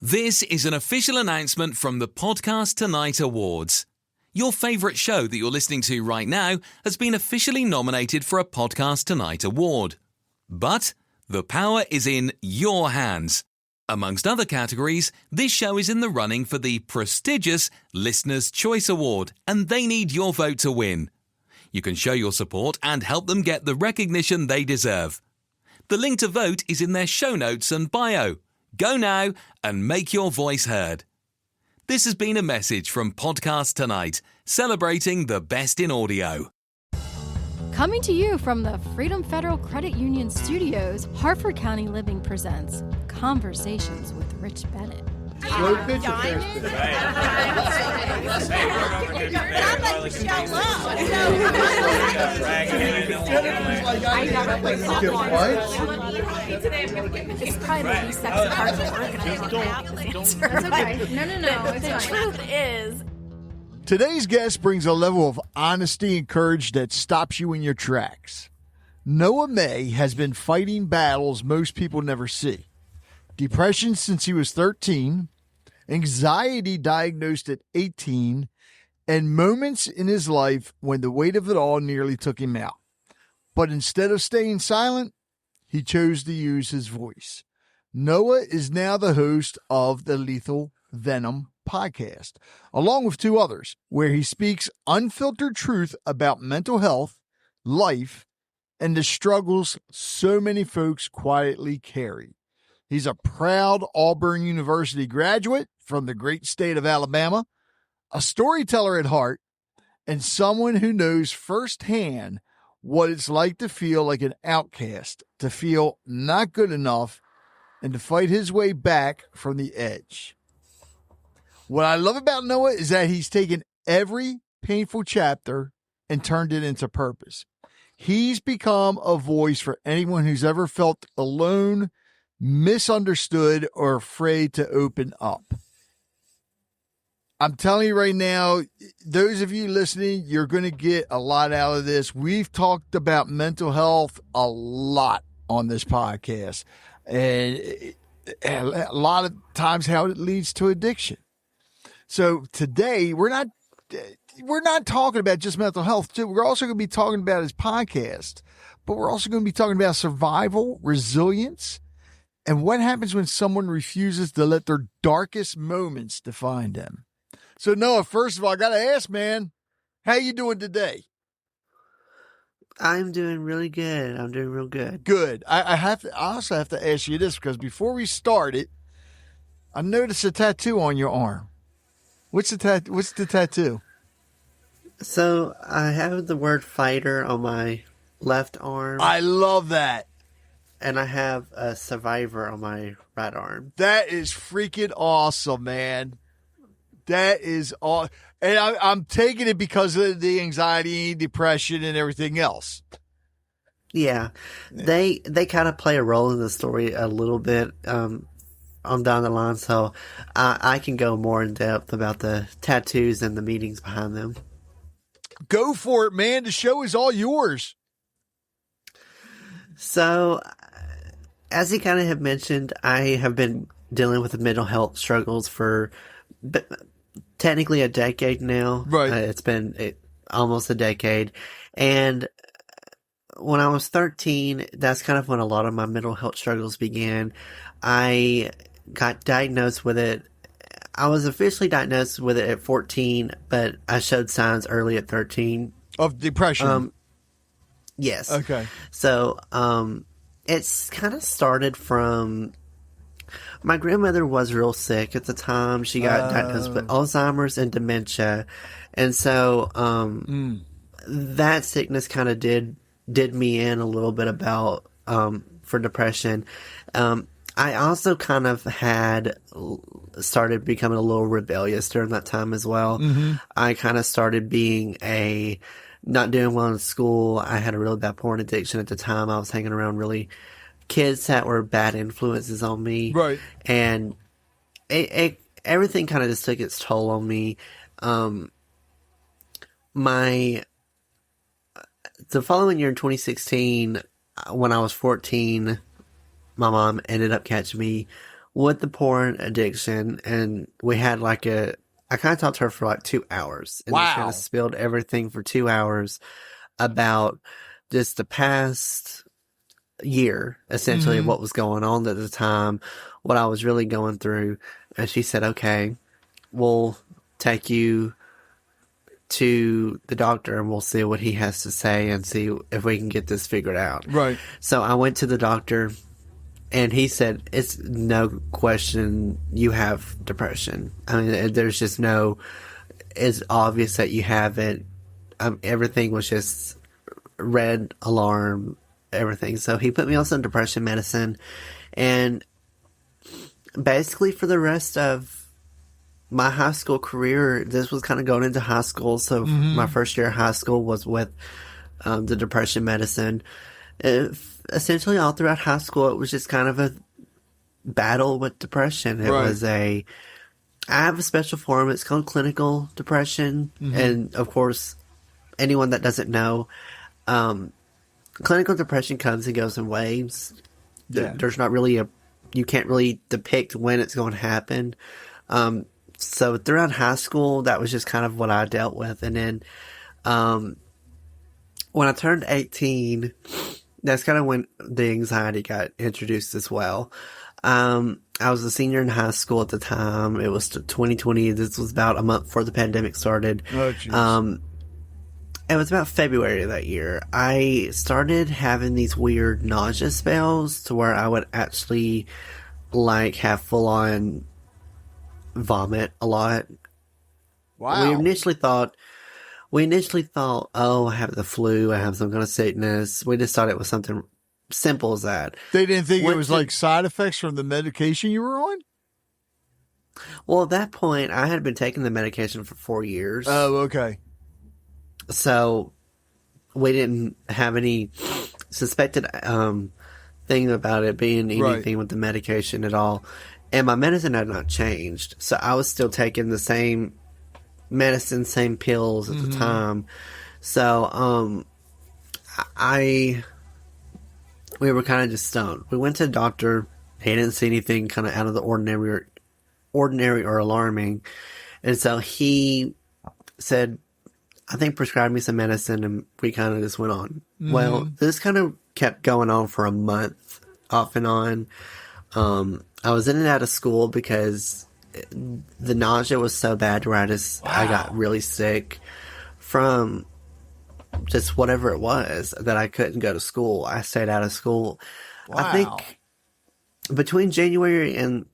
This is an official announcement from the Podcast Tonight Awards. Your favourite show that you're listening to right now has been officially nominated for a Podcast Tonight Award. But the power is in your hands. Amongst other categories, this show is in the running for the prestigious Listener's Choice Award, and they need your vote to win. You can show your support and help them get the recognition they deserve. The link to vote is in their show notes and bio. Go now and make your voice heard. This has been a message from Podcast Tonight, celebrating the best in audio. Coming to you from the Freedom Federal Credit Union Studios, Harford County Living presents Conversations with Rich Bennett. Slow pitch affairs. It's probably the least sexy part of the work. No. The truth is, Today's guest brings a level of honesty and courage that stops you in your tracks. Noah May has been fighting battles most people never see. Depression since he was 13, anxiety diagnosed at 18, and moments in his life when the weight of it all nearly took him out. But instead of staying silent, he chose to use his voice. Noah is now the host of the Lethal Venom Podcast, along with two others, where he speaks unfiltered truth about mental health, life, and the struggles so many folks quietly carry. He's a proud Auburn University graduate from the great state of Alabama, a storyteller at heart, and someone who knows firsthand what it's like to feel like an outcast, to feel not good enough, and to fight his way back from the edge. What I love about Noah is that he's taken every painful chapter and turned it into purpose. He's become a voice for anyone who's ever felt alone, misunderstood, or afraid to open up. I'm telling you right now, those of you listening, you're going to get a lot out of this. We've talked about mental health a lot on this podcast, and a lot of times how it leads to addiction. So today we're not talking about just mental health. We're also going to be talking about his podcast, but we're also going to be talking about survival, resilience, and what happens when someone refuses to let their darkest moments define them. So Noah, first of all, I got to ask, man, how you doing today? I'm doing really good. I'm doing real good. Good. I also have to ask you this, because before we started, I noticed a tattoo on your arm. What's the tattoo? So I have the word fighter on my left arm. I love that. And I have a survivor on my right arm. That is freaking awesome, man. That is all. And I'm taking it because of the anxiety, depression, and everything else. Yeah. They kind of play a role in the story a little bit on down the line, so I can go more in depth about the tattoos and the meanings behind them. Go for it, man. The show is all yours. So, as you kind of have mentioned, I have been dealing with the mental health struggles for technically a decade now. Right. It's been almost a decade. And when I was 13, that's kind of when a lot of my mental health struggles began. I got diagnosed with it. I was officially diagnosed with it at 14, but I showed signs early at 13. Of depression? Yes. Okay. So, it's kind of started from... My grandmother was real sick at the time. She got diagnosed with Alzheimer's and dementia. And so, that sickness kind of did me in a little bit about, for depression. I also kind of had started becoming a little rebellious during that time as well. Mm-hmm. I kind of started being not doing well in school. I had a really bad porn addiction at the time. I was hanging around kids that were bad influences on me. Right. And everything kind of just took its toll on me. The following year in 2016, when I was 14, my mom ended up catching me with the porn addiction, and we had I kind of talked to her for like 2 hours. And Wow. She kind of spilled everything for 2 hours about just the past year, essentially, what was going on at the time, what I was really going through. And she said, okay, we'll take you to the doctor and we'll see what he has to say and see if we can get this figured out. Right. So I went to the doctor and he said, it's no question you have depression. I mean, there's just it's obvious that you have it. Everything was just red alarm, everything. So he put me on some depression medicine, and basically for the rest of my high school career, this was kind of going into high school. So my first year of high school was with the depression medicine. Essentially all throughout high school, it was just kind of a battle with depression. It was I have a special form. It's called clinical depression. And of course, anyone that doesn't know, clinical depression comes and goes in waves. Yeah. There's not really you can't really depict when it's going to happen. So throughout high school, that was just kind of what I dealt with. And then, when I turned 18, that's kind of when the anxiety got introduced as well. I was a senior in high school at the time. It was 2020. This was about a month before the pandemic started. Oh, jeez. It was about February of that year. I started having these weird nausea spells to where I would actually have full on vomit a lot. Wow. We initially thought, oh, I have the flu, I have some kind of sickness. We just thought it was something simple as that. They didn't think it was like side effects from the medication you were on? Well, at that point, I had been taking the medication for 4 years. Oh, okay. So we didn't have any suspected thing about it being anything with the medication at all. And my medicine had not changed. So I was still taking the same medicine, same pills at the time. So we were kind of just stoned. We went to the doctor. He didn't see anything kind of out of the ordinary or alarming. And so he said, I think prescribed me some medicine, and we kind of just went on. Well, this kind of kept going on for a month, off and on. I was in and out of school because the nausea was so bad where I got really sick from just whatever it was that I couldn't go to school. I stayed out of school. Wow. I think between January and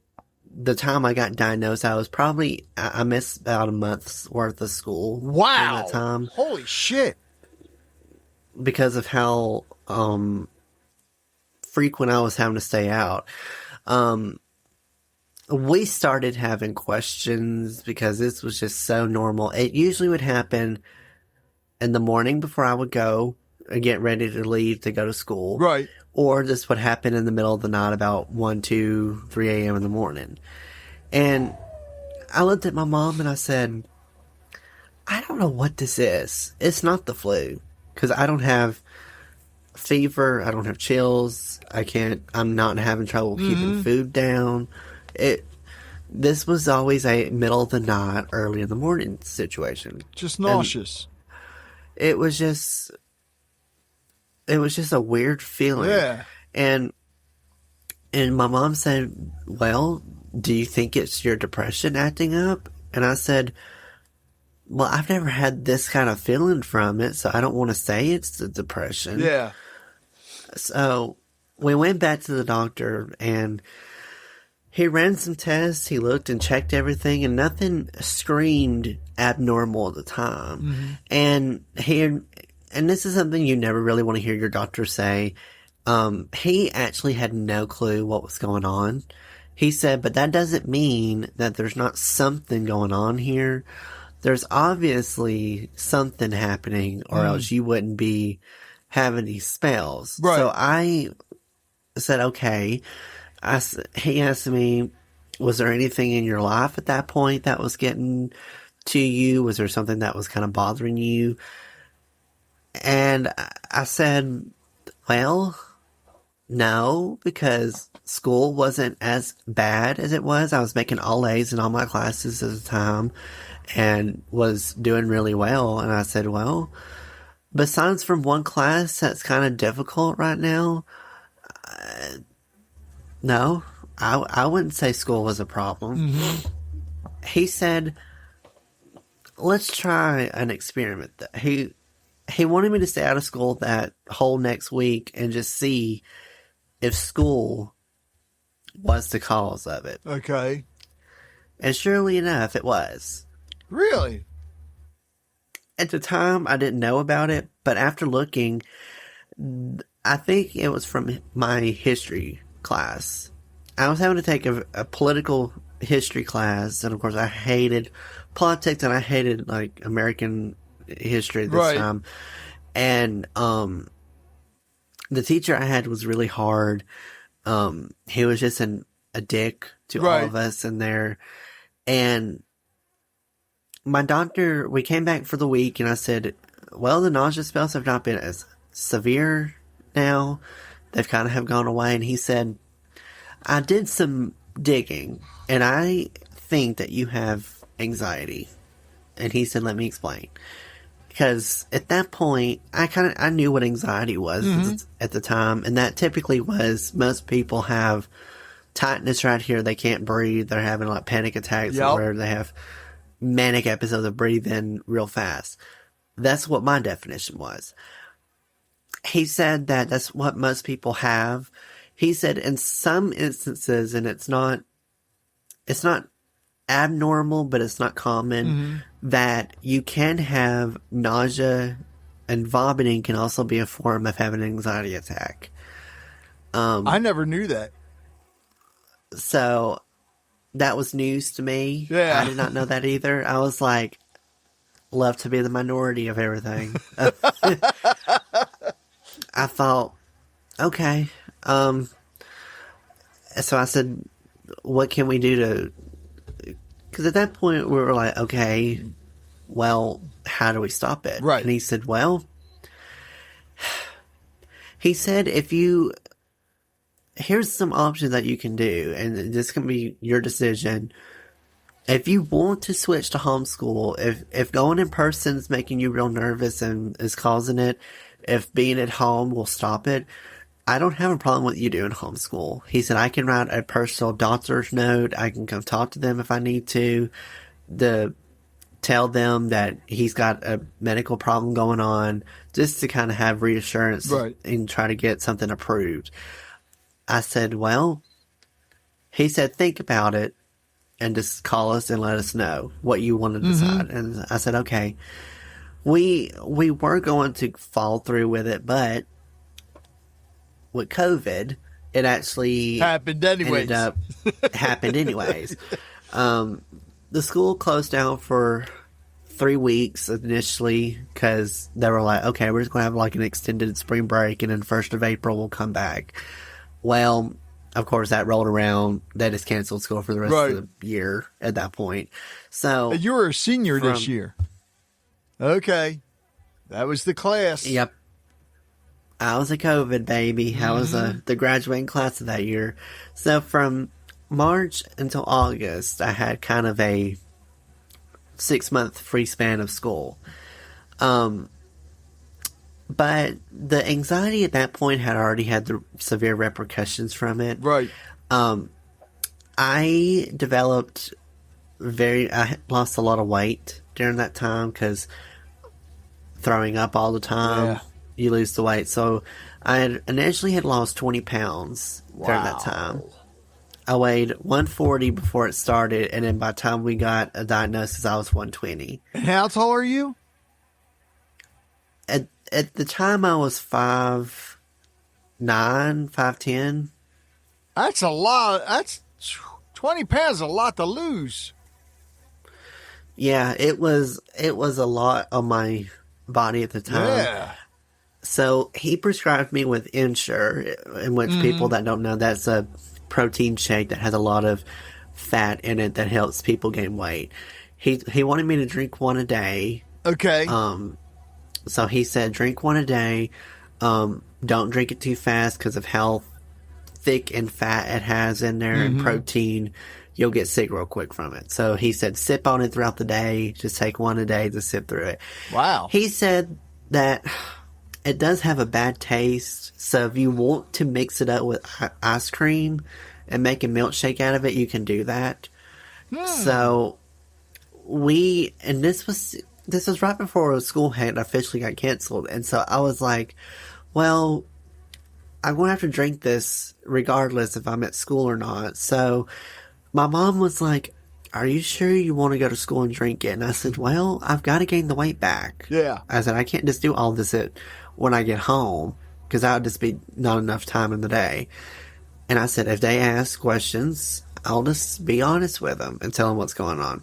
the time I got diagnosed, I missed about a month's worth of school. Wow. At that time. Holy shit. Because of how frequent I was having to stay out. We started having questions because this was just so normal. It usually would happen in the morning before I would go and get ready to leave to go to school. Right. Or this would happen in the middle of the night about 1, 2, 3 a.m. in the morning. And I looked at my mom and I said, I don't know what this is. It's not the flu. Because I don't have fever. I don't have chills. I'm not having trouble keeping food down. This was always a middle of the night, early in the morning situation. Just nauseous. And it was just a weird feeling. Yeah. And my mom said, well, do you think it's your depression acting up? And I said, well, I've never had this kind of feeling from it, so I don't want to say it's the depression. Yeah. So we went back to the doctor and he ran some tests. He looked and checked everything, and nothing screamed abnormal at the time. And this is something you never really want to hear your doctor say. He actually had no clue what was going on. He said, but that doesn't mean that there's not something going on here. There's obviously something happening, or else you wouldn't be having these spells. Right. So I said, okay. He asked me, was there anything in your life at that point that was getting to you? Was there something that was kind of bothering you? And I said, well, No, because school wasn't as bad as it was. I was making all A's in all my classes at the time and was doing really well. And I said, well, besides from one class that's kind of difficult right now, no, I wouldn't say school was a problem. Mm-hmm. He said, let's try an experiment. He wanted me to stay out of school that whole next week and just see if school was the cause of it. Okay. And surely enough, it was. Really? At the time, I didn't know about it, but after looking, I think it was from my history class. I was having to take a political history class, and of course I hated politics and I hated like American history at this time. And the teacher I had was really hard. He was just a dick to all of us in there. And my doctor, we came back for the week and I said, well, the nausea spells have not been as severe now. They've kind of have gone away. And he said, I did some digging and I think that you have anxiety. And he said, let me explain. Because at that point, I knew what anxiety was at the time. And that typically was, most people have tightness right here. They can't breathe. They're having like panic attacks where they have manic episodes of breathing real fast. That's what my definition was. He said that that's what most people have. He said in some instances, and it's not abnormal, but it's not common, that you can have nausea, and vomiting can also be a form of having an anxiety attack. I never knew that. So that was news to me. Yeah. I did not know that either. I was like, love to be the minority of everything. I thought, okay. So I said, what can we do to... Because at that point, we were like, okay, well, how do we stop it? Right. And he said, well, he said, here's some options that you can do, and this can be your decision. If you want to switch to homeschool, if going in person is making you real nervous and is causing it, if being at home will stop it, I don't have a problem with you doing homeschool. He said, I can write a personal doctor's note. I can come talk to them if I need to tell them that he's got a medical problem going on, just to kind of have reassurance and try to get something approved. I said, well, he said, think about it and just call us and let us know what you want to decide. And I said, okay. We were going to follow through with it, but with COVID, it actually happened anyways. Happened anyways. The school closed down for 3 weeks initially because they were like, okay, we're just going to have like an extended spring break and then 1st of April we'll come back. Well, of course, that rolled around. They just canceled school for the rest of the year at that point. So you were a senior this year. Okay. That was the class. Yep. I was a COVID baby. I was the graduating class of that year. So from March until August, I had kind of a 6-month free span of school. But the anxiety at that point had already had the severe repercussions from it. Right. I lost a lot of weight during that time because throwing up all the time, you lose the weight. So I had initially lost 20 pounds during that time. I weighed 140 before it started, and then by the time we got a diagnosis, I was 120. And how tall are you? At the time, I was 5'9", 5'10". That's a lot. That's 20 pounds, a lot to lose. Yeah, it was a lot on my body at the time. Yeah. So he prescribed me with Ensure, in which people that don't know, that's a protein shake that has a lot of fat in it that helps people gain weight. He wanted me to drink one a day. Okay. So he said, drink one a day. Don't drink it too fast because of health thick in fat it has in there and protein, you'll get sick real quick from it. So he said, sip on it throughout the day. Just take one a day to sip through it. Wow. He said that it does have a bad taste. So if you want to mix it up with ice cream and make a milkshake out of it, you can do that. So this was right before school had officially got canceled. And so I was like, well, I'm going to have to drink this regardless if I'm at school or not. So my mom was like, are you sure you want to go to school and drink it? And I said, well, I've got to gain the weight back. Yeah. I said, I can't just do all this when I get home because that would just be not enough time in the day. And I said, if they ask questions, I'll just be honest with them and tell them what's going on.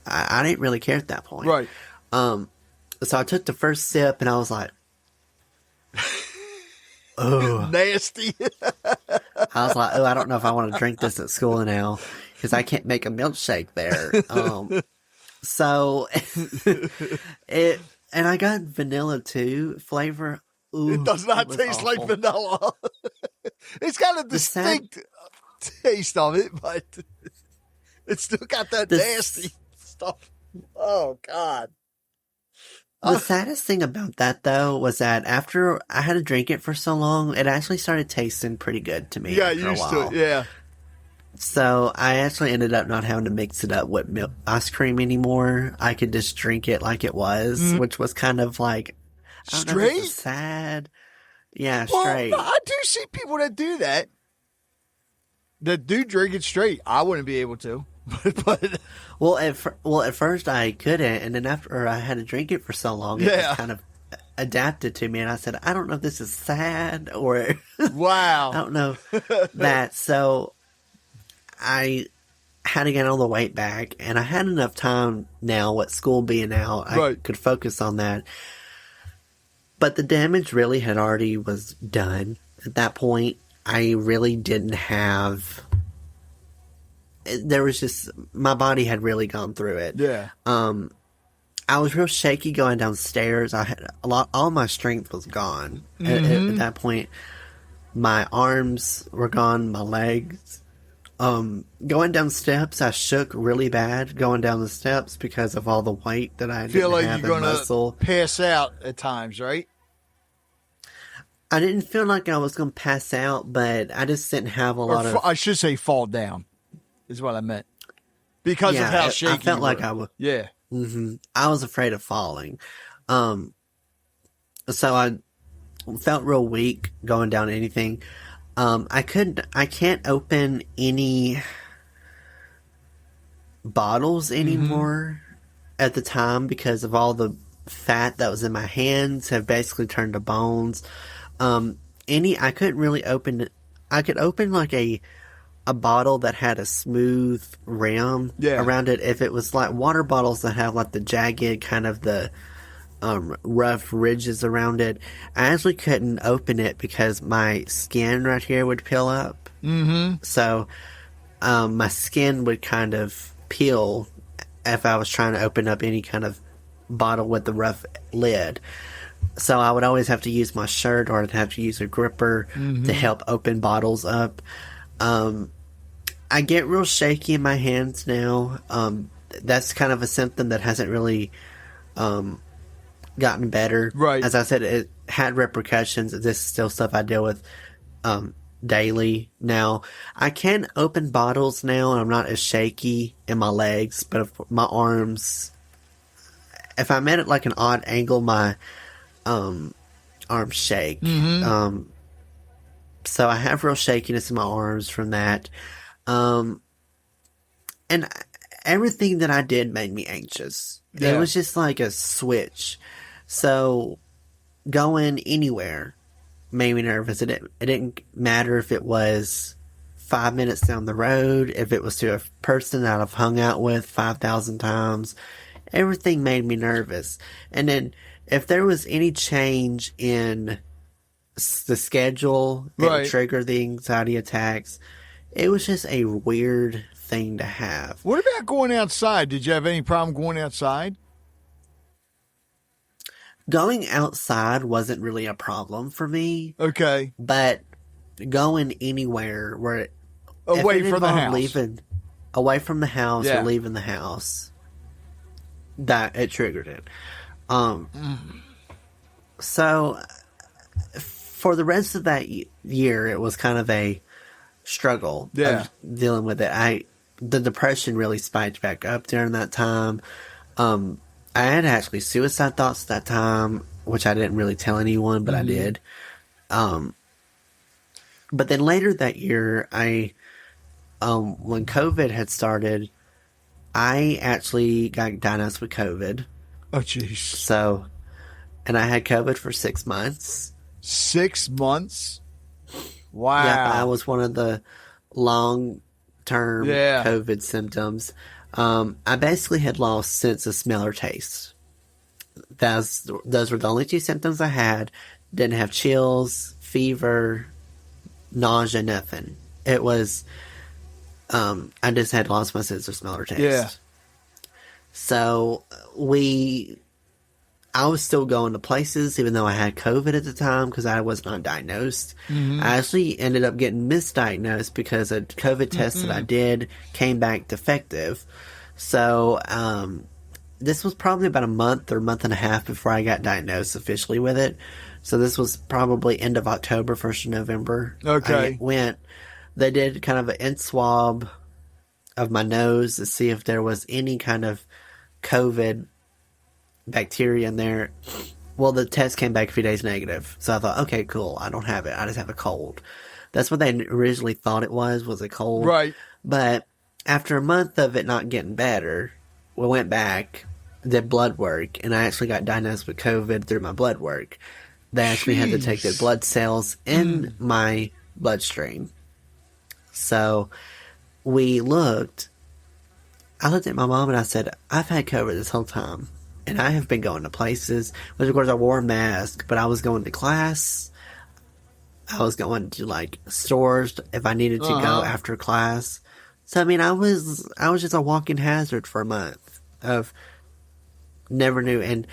I didn't really care at that point. Right. So I took the first sip and I was like, oh. Nasty. I was like, oh, I don't know if I want to drink this at school now because I can't make a milkshake there. So and I got vanilla too flavor. Ooh, it does not was taste like awful. vanilla. It's got a distinct taste of it, but it's still got that nasty stuff. Oh, God. The saddest thing about that, though, was that after I had to drink it for so long, it actually started tasting pretty good to me. Yeah, after used a to while. it, yeah. So I actually ended up not having to mix it up with ice cream anymore. I could just drink it like it was, which was kind of like, I don't know if Straight? it's sad. Yeah, Well, straight. I do see people that do that. That do drink it straight. I wouldn't be able to. But Well, at first I couldn't, and then after I had to drink it for so long, it just kind of adapted to me, and I said, I don't know if this is sad or wow. I don't know that. So I had to get all the weight back, and I had enough time now with school being out. I could focus on that. But the damage really had already was done at that point. I really didn't have... There was just... My body had really gone through it. Yeah. I was real shaky going downstairs. I had all my strength was gone at that point. My arms were gone, my legs. Going down steps, I shook really bad going down the steps because of all the weight that I feel didn't like have you're in going muscle. to pass out at times, right? I didn't feel like I was going to pass out, but I just didn't have a lot of... I should say fall down is what I meant. Because of how shaky I felt you like were. I was... Yeah. I was afraid of falling. So I felt real weak going down anything. I can't open any bottles anymore at the time because of all the fat that was in my hands have basically turned to bones. I couldn't really open it. I could open like a bottle that had a smooth rim around it if it was like water bottles that have like the jagged kind of the rough ridges around it. I actually couldn't open it because my skin right here would peel up. So my skin would kind of peel if I was trying to open up any kind of bottle with the rough lid. So I would always have to use my shirt, or I'd have to use a gripper to help open bottles up. I get real shaky in my hands now. That's kind of a symptom that hasn't really gotten better. Right. As I said, it had repercussions. This is still stuff I deal with daily now. I can open bottles now, and I'm not as shaky in my legs, but my arms... If I'm at like an odd angle, my arms shake. So I have real shakiness in my arms from that. And everything that I did made me anxious. It was just like a switch. So going anywhere made me nervous. It didn't matter if it was 5 minutes down the road, if it was to a person that I've hung out with 5,000 times. Everything made me nervous. And then if there was any change in the schedule, it would trigger the anxiety attacks. It was just a weird thing to have. What about going outside? Did you have any problem going outside? Going outside wasn't really a problem for me. Okay. But going anywhere where Away from the house. Away from the house Yeah. or leaving the house, that it triggered it. So for the rest of that year, it was kind of a struggle of dealing with it. The depression really spiked back up during that time. I had actually suicide thoughts at that time, which I didn't really tell anyone, but I did. But then later that year, when COVID had started, I actually got diagnosed with COVID. Oh, jeez. So, and I had COVID for 6 months. 6 months? Wow. Yeah, I was one of the long-term COVID symptoms. I basically had lost sense of smell or taste. Those were the only 2 symptoms I had. Didn't have chills, fever, nausea, nothing. It was, I just had lost my sense of smell or taste. Yeah. So I was still going to places even though I had COVID at the time because I was not diagnosed. I actually ended up getting misdiagnosed because a COVID test that I did came back defective. So, this was probably about a month or month and a half before I got diagnosed officially with it. So this was probably end of October, 1st of November. Okay. They did kind of an in swab of my nose to see if there was any kind of COVID bacteria in there. Well, the test came back a few days negative. So I thought, okay, cool. I don't have it. I just have a cold. That's what they originally thought it was a cold. Right. But after a month of it not getting better, we went back, did blood work, and I actually got diagnosed with COVID through my blood work. They actually had to take the blood cells in my bloodstream. So I looked at my mom and I said, I've had COVID this whole time. And I have been going to places, which of course I wore a mask, but I was going to class. I was going to like stores if I needed to go after class. So I mean, I was just a walking hazard for a month of never knew. And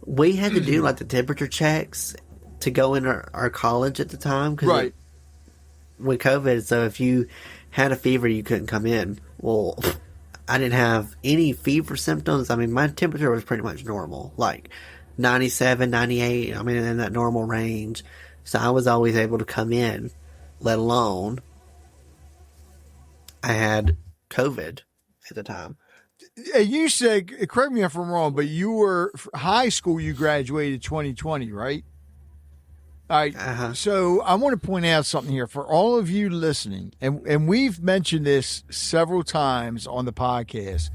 we had to do like the temperature checks to go in our college at the time. Cause with COVID, so if you had a fever, you couldn't come in. Well, I didn't have any fever symptoms. I mean, my temperature was pretty much normal, like 97, 98. I mean, in that normal range. So I was always able to come in, let alone I had COVID at the time. You said, correct me if I'm wrong, but you were high school, you graduated 2020, right? All right. So I want to point out something here for all of you listening, and we've mentioned this several times on the podcast.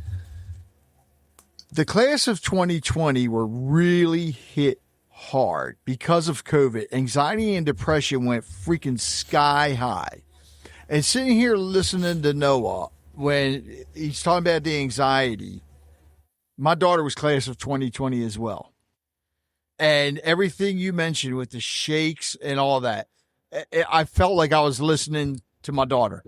The class of 2020 were really hit hard because of COVID. Anxiety and depression went freaking sky high. And sitting here listening to Noah, when he's talking about the anxiety, my daughter was class of 2020 as well. And everything you mentioned with the shakes and all that, I felt like I was listening to my daughter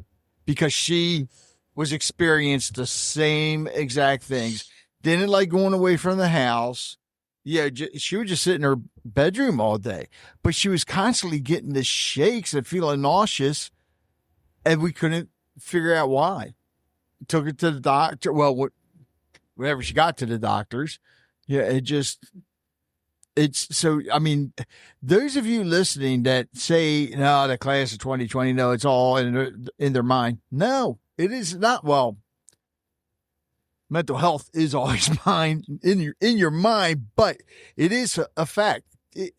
because she was experiencing the same exact things. Didn't like going away from the house. Yeah, she would just sit in her bedroom all day. But she was constantly getting the shakes and feeling nauseous, and we couldn't figure out why. Took her to the doctor. Well, whenever she got to the doctors, it's so, I mean, those of you listening that say, no, the class of 2020, no, it's all in their mind. No, it is not. Well, mental health is always in your mind, but it is a fact.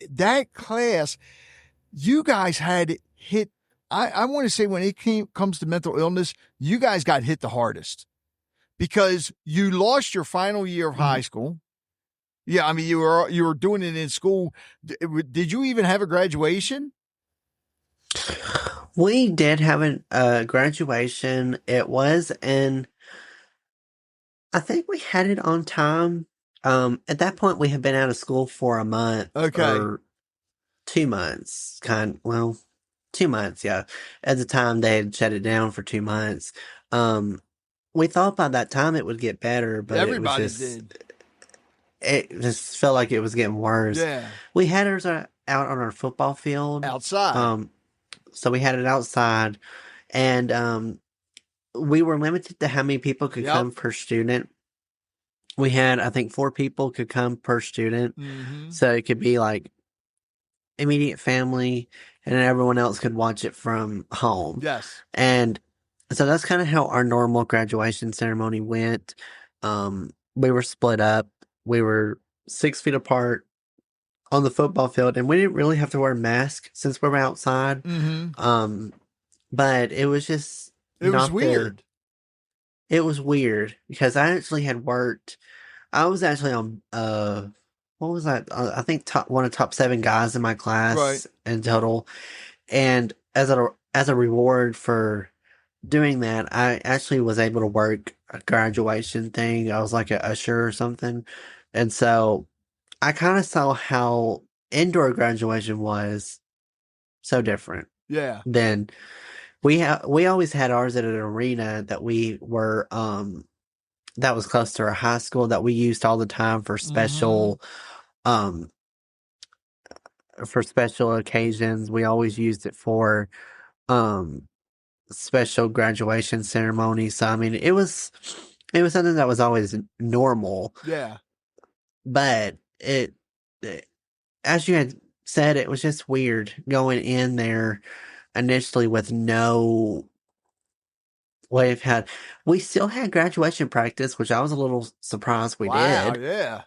That class, you guys had it hit. I want to say when it comes to mental illness, you guys got hit the hardest because you lost your final year of high school. Yeah, I mean, you were doing it in school. Did you even have a graduation? We did have a graduation. It was I think we had it on time. At that point, we had been out of school for a month. Okay. Or 2 months. 2 months, yeah. At the time, they had shut it down for 2 months. We thought by that time it would get better, but everybody did. It just felt like it was getting worse. Yeah. We had ours out on our football field. Outside. So we had it outside, and we were limited to how many people could come per student. We had, I think, 4 people could come per student. Mm-hmm. So it could be like immediate family, and everyone else could watch it from home. Yes. And so that's kind of how our normal graduation ceremony went. We were split up. We were 6 feet apart on the football field, and we didn't really have to wear masks since we were outside. Mm-hmm. But it was just It was weird. It was weird because I actually had worked. I was actually on what was that? I think one of the top 7 guys in my class in total. And as a reward for doing that, I actually was able to work a graduation thing. I was like an usher or something. And so I kind of saw how indoor graduation was so different. Yeah. Than we always had ours at an arena that we were that was close to our high school that we used all the time for special for special occasions. We always used it for special graduation ceremonies. So I mean it was something that was always normal. Yeah. But it as you had said, it was just weird going in there initially with no we still had graduation practice, which I was a little surprised we did. Yeah.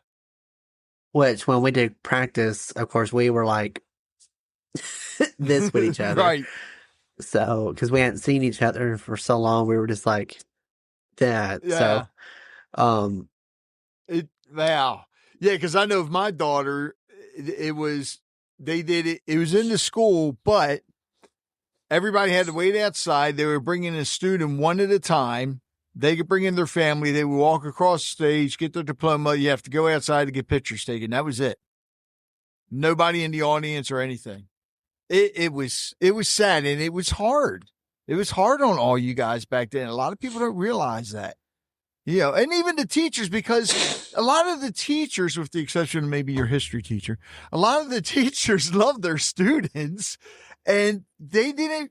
Which when we did practice, of course, we were like this with each other. Right. So, because we hadn't seen each other for so long, we were just like that. Yeah. So, wow. Yeah, because I know of my daughter, it was in the school, but everybody had to wait outside. They were bringing a student one at a time. They could bring in their family. They would walk across the stage, get their diploma. You have to go outside to get pictures taken. That was it. Nobody in the audience or anything. It was sad, and it was hard. It was hard on all you guys back then. A lot of people don't realize that. You know, and even the teachers, because a lot of the teachers, with the exception of maybe your history teacher, a lot of the teachers love their students, and they didn't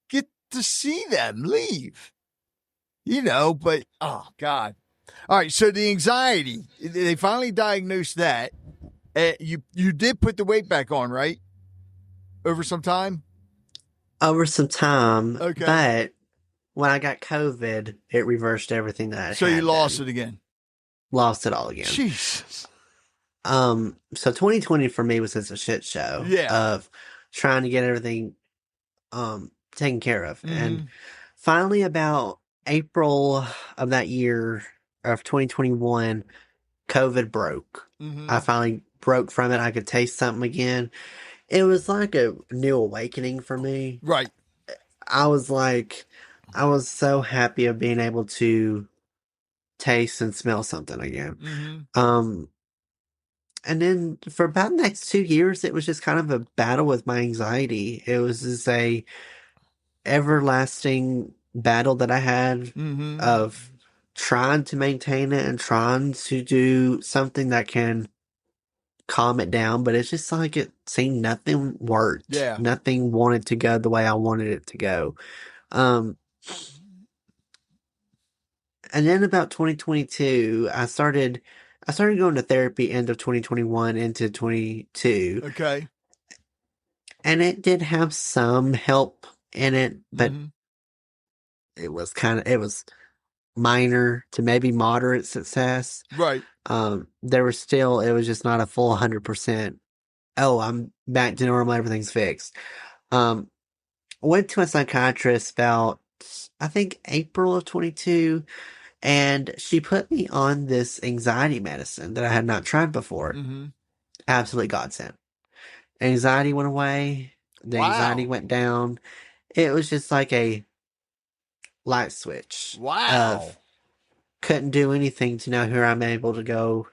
get to see them leave. You know, but, oh, God. All right, so the anxiety, they finally diagnosed that. You did put the weight back on, right? Over some time? Over some time. Okay. But when I got COVID, it reversed everything that I had. So you lost it again? Lost it all again. Jesus. So 2020 for me was just a shit show. Yeah. Of trying to get everything taken care of. Mm-hmm. And finally, about April of that year of 2021, COVID broke. Mm-hmm. I finally broke from it. I could taste something again. It was like a new awakening for me. Right. I was so happy of being able to taste and smell something again. Mm-hmm. And then for about the next 2 years, it was just kind of a battle with my anxiety. It was just a everlasting battle that I had Mm-hmm. of trying to maintain it and trying to do something that can calm it down, but it's just like it seemed nothing worked. Yeah. Nothing wanted to go the way I wanted it to go. And then about 2022, I started going to therapy end of 2021 into 22. Okay. And it did have some help in it, but it was minor to maybe moderate success. Right. It was just not a full 100%. Oh, I'm back to normal. Everything's fixed. Went to a psychiatrist about, I think, April of 22, and she put me on this anxiety medicine that I had not tried before. Mm-hmm. Absolute godsend. Anxiety went away. The anxiety went down. It was just like a light switch. Wow. Couldn't do anything to know here I'm able to go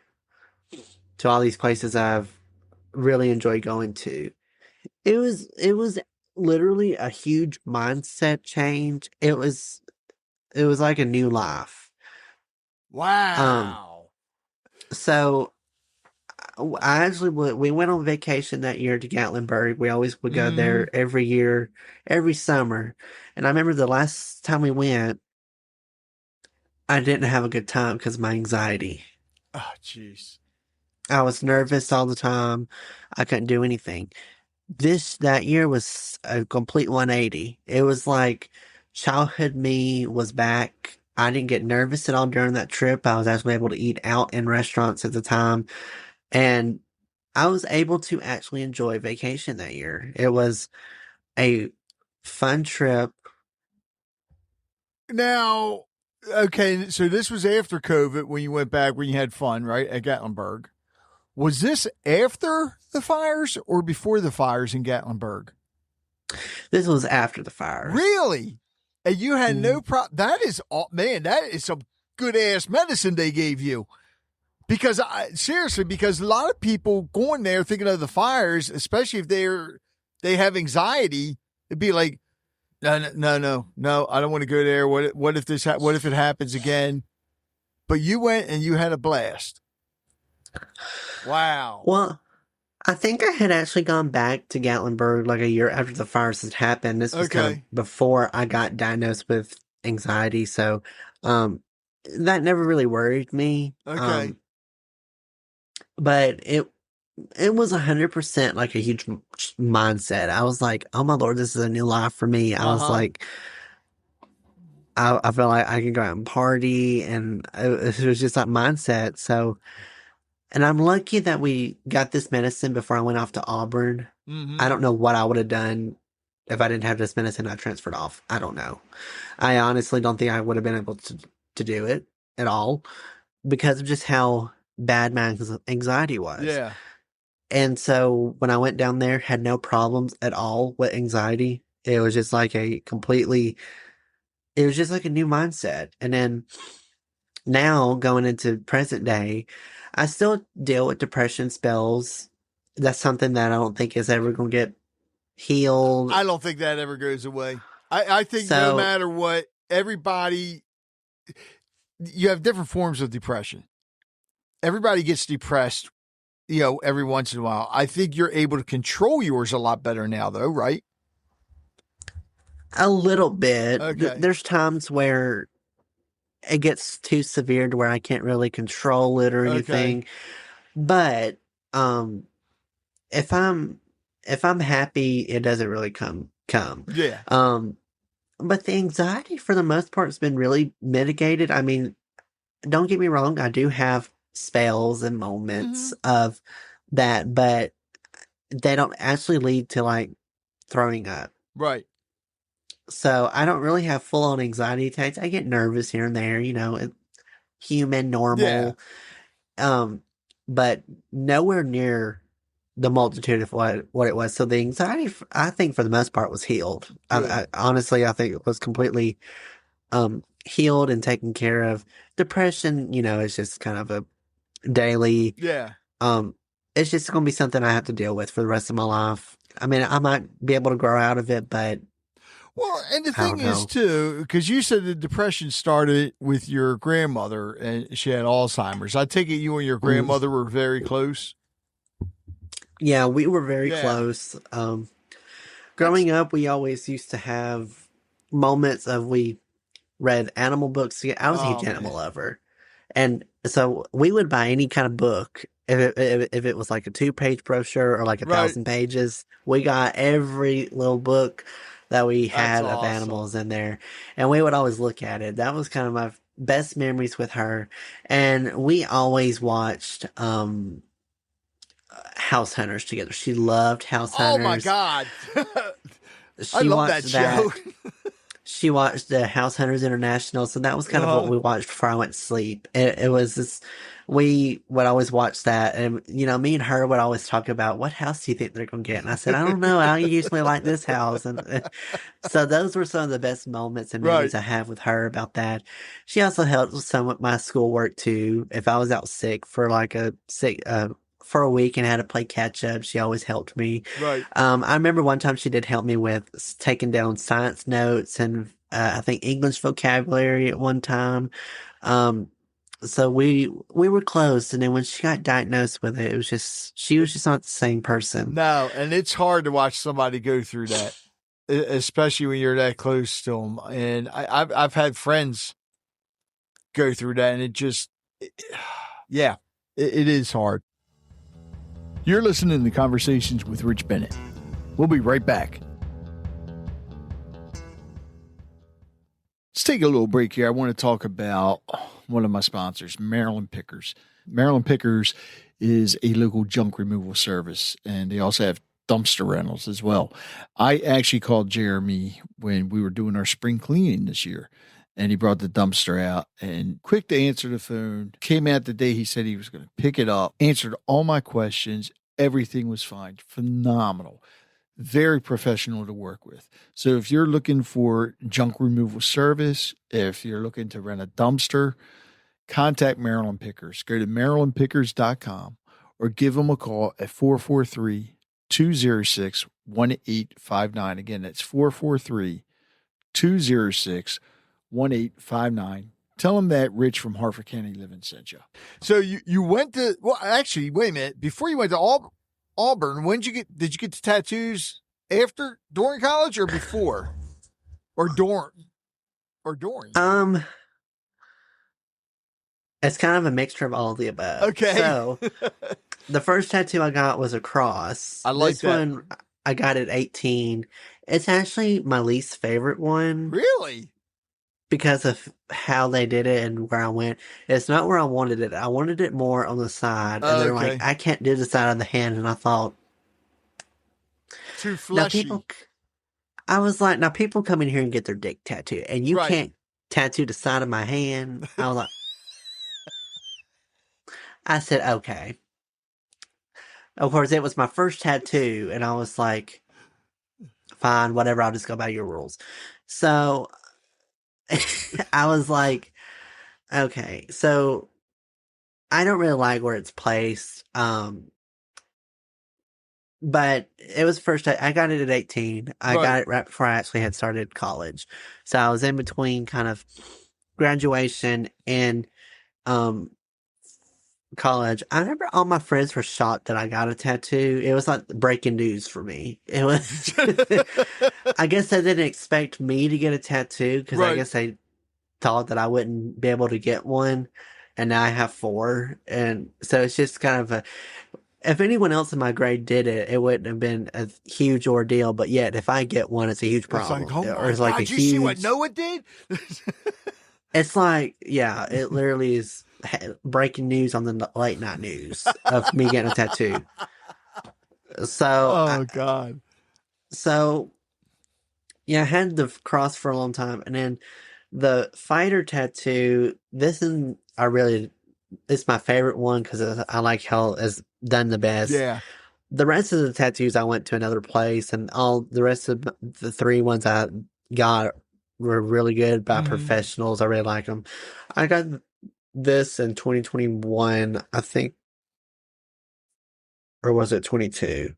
to all these places I've really enjoyed going to. It was literally a huge mindset change. It was like a new life. Wow. So I actually we went on vacation that year to Gatlinburg. We always would go there every year, every summer. And I remember the last time we went, I didn't have a good time because of my anxiety. Oh, jeez. I was nervous all the time. I couldn't do anything. That year was a complete 180. It was like childhood me was back. I didn't get nervous at all during that trip. I was actually able to eat out in restaurants at the time. And I was able to actually enjoy vacation that year. It was a fun trip. Now, okay, so this was after COVID when you went back, when you had fun, right, at Gatlinburg. Was this after the fires or before the fires in Gatlinburg? This was after the fires. Really? And you had no problem? That is, man, that is some good-ass medicine they gave you. Because, seriously, because a lot of people going there thinking of the fires, especially if they have anxiety, it'd be like, no, I don't want to go there. What if it happens again? But you went and you had a blast. Wow. Well, I think I had actually gone back to Gatlinburg like a year after the fires had happened. This was kind of before I got diagnosed with anxiety, so that never really worried me. Okay. But it was 100% like a huge mindset. I was like, oh my Lord, this is a new life for me. I was like, I felt like I could go out and party, and it was just that mindset. So, and I'm lucky that we got this medicine before I went off to Auburn. I don't know what I would have done if I didn't have this medicine. I transferred off. I don't know. I honestly don't think I would have been able to do it at all because of just how bad my anxiety was. Yeah. And so when I went down there, had no problems at all with anxiety. It was just like it was just like a new mindset. And then now going into present day, I still deal with depression spells. That's something that I don't think is ever going to get healed. I don't think that ever goes away. I think no matter what, everybody, you have different forms of depression. Everybody gets depressed, every once in a while. I think you're able to control yours a lot better now, though, right? A little bit. Okay. There's times where it gets too severe to where I can't really control it or anything. Okay. But if I'm happy, it doesn't really come. Yeah. But the anxiety for the most part has been really mitigated. I mean, don't get me wrong, I do have spells and moments of that, but they don't actually lead to like throwing up. Right. So I don't really have full on anxiety attacks. I get nervous here and there, human, normal. Yeah. But nowhere near the multitude of what it was. So the anxiety, I think for the most part, was healed. I honestly think it was completely healed and taken care of. Depression, is just kind of a daily. Yeah. It's just going to be something I have to deal with for the rest of my life. I mean, I might be able to grow out of it, but. Well, and the thing is, too, because you said the depression started with your grandmother and she had Alzheimer's. I take it you and your grandmother were very close? Yeah, we were very close. Growing up, we always used to have moments of we read animal books. I was a huge animal lover. And so we would buy any kind of book. If it was like a 2-page brochure or like 1,000 pages, we got every little book that we had of animals in there. And we would always look at it. That was kind of my best memories with her. And we always watched House Hunters together. She loved House Hunters. Oh my God. I love that show. She watched the House Hunters International. So that was kind of what we watched before I went to sleep. It was this, we would always watch that. And, me and her would always talk about, what house do you think they're going to get? And I said, I don't know. I usually like this house. And so those were some of the best moments and memories I have with her about that. She also helped with some of my schoolwork too. If I was out sick for for a week and had to play catch up, she always helped me. Right. I remember one time she did help me with taking down science notes and I think English vocabulary at one time. So we were close, and then when she got diagnosed with it, she was just not the same person. No, and it's hard to watch somebody go through that, especially when you're that close to them. And I've had friends go through that, and it is hard. You're listening to Conversations with Rich Bennett. We'll be right back. Let's take a little break here. I want to talk about one of my sponsors, Maryland Pickers. Maryland Pickers is a local junk removal service, and they also have dumpster rentals as well. I actually called Jeremy when we were doing our spring cleaning this year, and he brought the dumpster out and quick to answer the phone. Came out the day he said he was going to pick it up, answered all my questions. Everything was fine. Phenomenal. Very professional to work with. So if you're looking for junk removal service, if you're looking to rent a dumpster, contact Maryland Pickers. Go to marylandpickers.com or give them a call at 443-206-1859. Again, that's 443-206-1859. Tell them that Rich from Harford County Living sent you. So you went to, well, actually, wait a minute. Before you went to Auburn, did you get the tattoos during college or before? Or during? It's kind of a mixture of all of the above. Okay. So the first tattoo I got was a cross. I like this that one. I got at 18. It's actually my least favorite one. Really? Because of how they did it and where I went. It's not where I wanted it. I wanted it more on the side. And they're like, I can't do the side of the hand. And I thought, too fleshy. I was like, now people come in here and get their dick tattooed, and you can't tattoo the side of my hand. I was like, I said, okay. Of course, it was my first tattoo, and I was like, fine, whatever, I'll just go by your rules. So I was like, okay, so I don't really like where it's placed. But it was first, I got it at 18. I got it right before I actually had started college. So I was in between kind of graduation and college. I remember all my friends were shocked that I got a tattoo. It was like breaking news for me. It was, I guess they didn't expect me to get a tattoo because I guess they thought that I wouldn't be able to get one. And now I have 4. And so it's just kind of if anyone else in my grade did it, it wouldn't have been a huge ordeal. But yet, if I get one, it's a huge problem. It's like, oh my God, you see what Noah did? It's like, yeah, it literally is breaking news on the late night news of me getting a tattoo. So, God. So, yeah, I had the cross for a long time, and then the fighter tattoo. It's my favorite one because I like how it's done the best. Yeah. The rest of the tattoos I went to another place, and all the rest of the 3 ones I got were really good by professionals. I really like them. I got this in 2021, I think, or was it 22?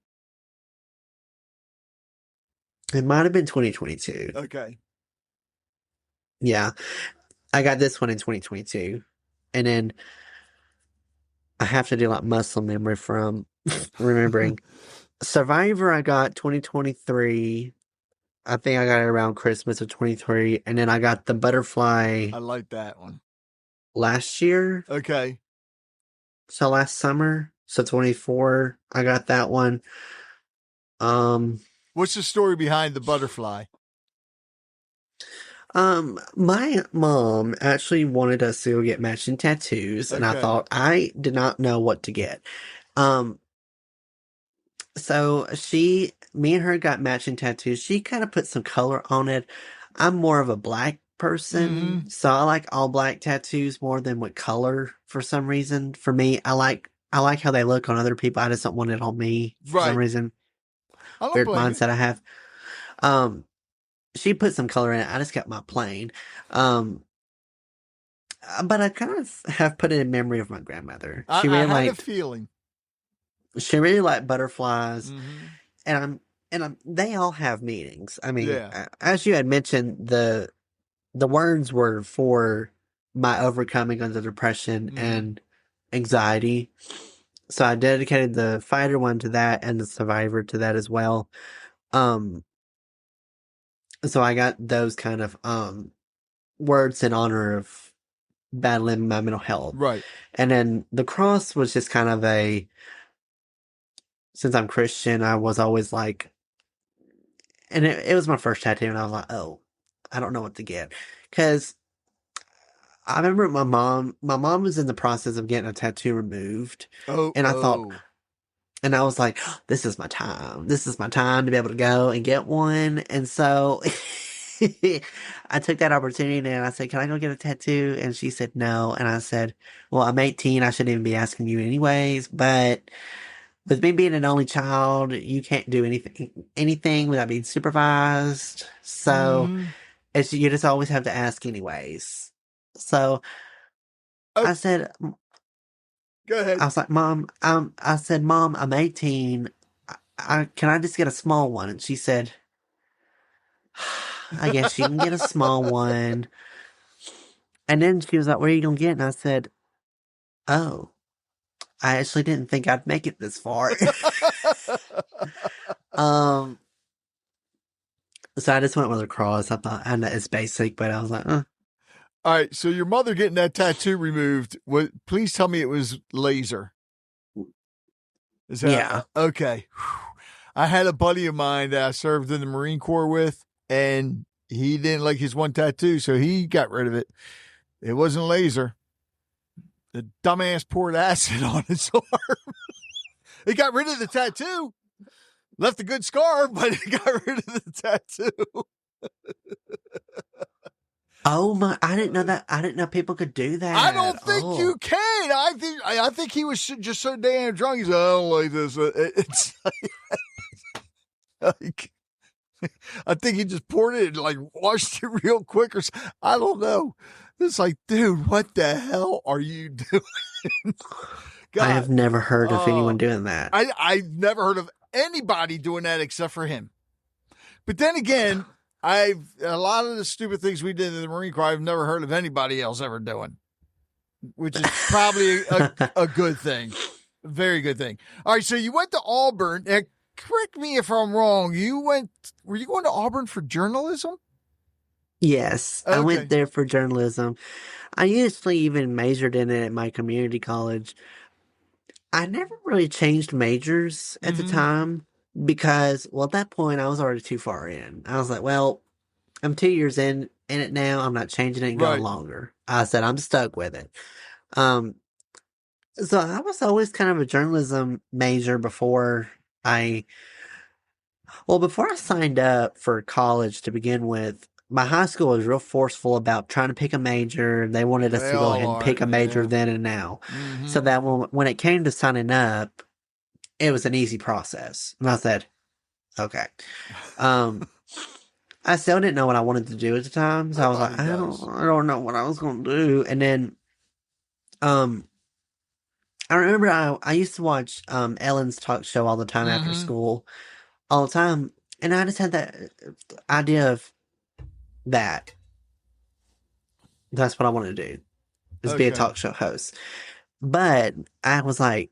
It might have been 2022. Okay. Yeah, I got this one in 2022, and then I have to do like muscle memory from remembering. Survivor I got 2023. I think I got it around Christmas of 23. And then I got the butterfly. I like that one. Last year. Okay. So last summer. So 24. I got that one. What's the story behind the butterfly? My mom actually wanted us to get matching tattoos, and I thought I did not know what to get. So me and her got matching tattoos. She kind of put some color on it. I'm more of a black person, so I like all black tattoos more than with color for some reason. For me, I like how they look on other people. I just don't want it on me for some reason. Weird mindset I have. She put some color in it. I just kept my plain. But I kind of have put it in memory of my grandmother. I had a feeling. She really liked butterflies, and they all have meanings. I mean, as you had mentioned, the words were for my overcoming of the depression and anxiety. So I dedicated the fighter one to that and the survivor to that as well. So I got those kind of words in honor of battling my mental health. Right. And then the cross was just kind of since I'm Christian, I was always like, and it was my first tattoo, and I was like, oh, I don't know what to get. Because I remember my mom was in the process of getting a tattoo removed. And I thought, and I was like, oh, this is my time. This is my time to be able to go and get one. And so I took that opportunity and I said, can I go get a tattoo? And she said, no. And I said, well, I'm 18. I shouldn't even be asking you anyways. But with me being an only child, you can't do anything without being supervised. So you just always have to ask anyways. So I said, go ahead. I was like, Mom, I said, Mom, I'm 18. Can I just get a small one? And she said, I guess you can get a small one. And then she was like, what are you going to get? And I said, oh, I actually didn't think I'd make it this far. So I just went with a cross. I thought, I know it's basic, but I was like, All right. So your mother getting that tattoo removed, please tell me it was laser. Is that, yeah. Okay. I had a buddy of mine that I served in the Marine Corps with, and he didn't like his one tattoo, so he got rid of it. It wasn't laser. The dumbass poured acid on his arm. He got rid of the tattoo. Left a good scar, but he got rid of the tattoo. Oh my! I didn't know that. I didn't know people could do that. I don't think you can. I think he was just so damn drunk. He's like, I don't like this. It's like I think he just poured it and like washed it real quick, or I don't know. It's like, dude, what the hell are you doing? God, I have never heard of anyone doing that. I've never heard of anybody doing that except for him. But then again, a lot of the stupid things we did in the Marine Corps, I've never heard of anybody else ever doing, which is probably a good thing. A very good thing. All right, so you went to Auburn. Now, correct me if I'm wrong. Were you going to Auburn for journalism? Yes, Okay. I went there for journalism. I usually even majored in it at my community college. I never really changed majors at the time because, well, at that point, I was already too far in. I was like, well, I'm 2 years in it now. I'm not changing it and going longer. I said, I'm stuck with it. So I was always kind of a journalism major before I signed up for college to begin with. My high school was real forceful about trying to pick a major. They wanted us to go ahead and pick a major then and now. So that when it came to signing up, it was an easy process. And I said, okay. I still didn't know what I wanted to do at the time. So I was like, I don't know what I was going to do. And then, I remember I used to watch, Ellen's talk show all the time after school, all the time. And I just had that idea of that's what I want to do, is be a talk show host. But I was like,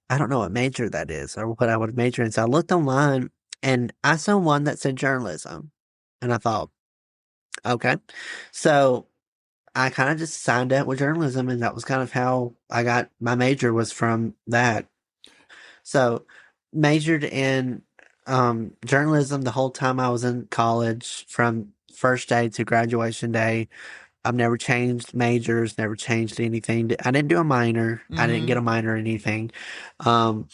I don't know what major that is or what I would major in. So I looked online and I saw one that said journalism. And I thought, okay. So I kind of just signed up with journalism, and that was kind of how I got my major, was from that. So majored in journalism the whole time I was in college, from first day to graduation day. I've never changed majors, never changed anything. I didn't do a minor. I didn't get a minor in anything. And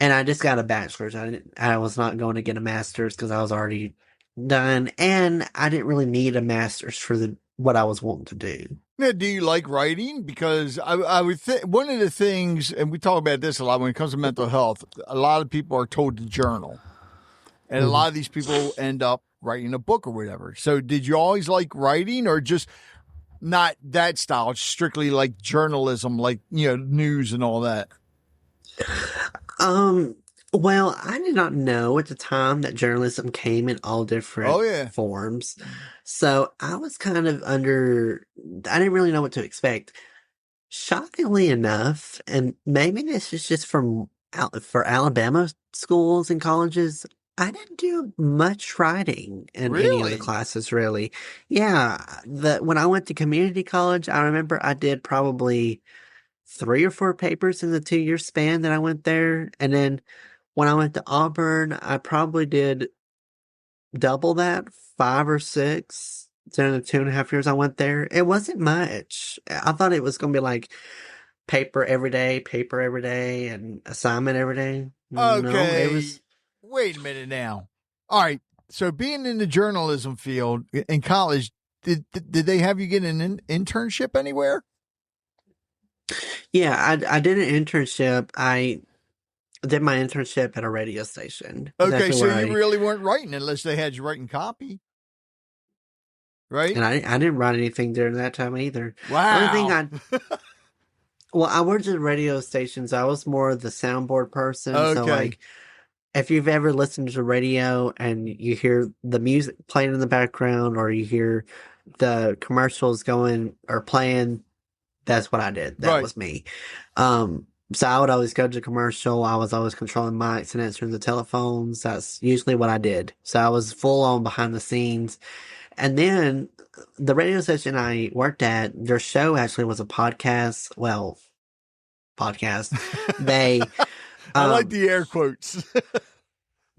I just got a bachelor's. I was not going to get a master's because I was already done. And I didn't really need a master's for what I was wanting to do. Now, do you like writing? Because I would think one of the things, and we talk about this a lot when it comes to mental health, a lot of people are told to journal. And a lot of these people end up writing a book or whatever. So did you always like writing, or just not that style, strictly like journalism, like, news and all that? Well, I did not know at the time that journalism came in all different forms. So I was kind of I didn't really know what to expect. Shockingly enough, and maybe this is just for Alabama schools and colleges, I didn't do much writing in any of the classes, really. Yeah, when I went to community college, I remember I did probably 3 or 4 papers in the 2-year span that I went there, and then when I went to Auburn, I probably did double that, 5 or 6 during the 2.5 years I went there. It wasn't much. I thought it was going to be like paper every day, and assignment every day. Okay. No, it was. Wait a minute now. All right. So being in the journalism field in college, did they have you get an internship anywhere? Yeah, I did an internship. I did my internship at a radio station. Okay, so you really weren't writing unless they had you writing copy, right? And I didn't write anything during that time either. Wow. Well, I worked at radio stations. I was more of the soundboard person. Okay. So, like, if you've ever listened to radio and you hear the music playing in the background or you hear the commercials going or playing, that's what I did. That was me. So I would always go to commercial. I was always controlling mics and answering the telephones. That's usually what I did. So I was full on behind the scenes. And then the radio station I worked at, their show actually was a podcast. Well, podcast. They, I like the air quotes.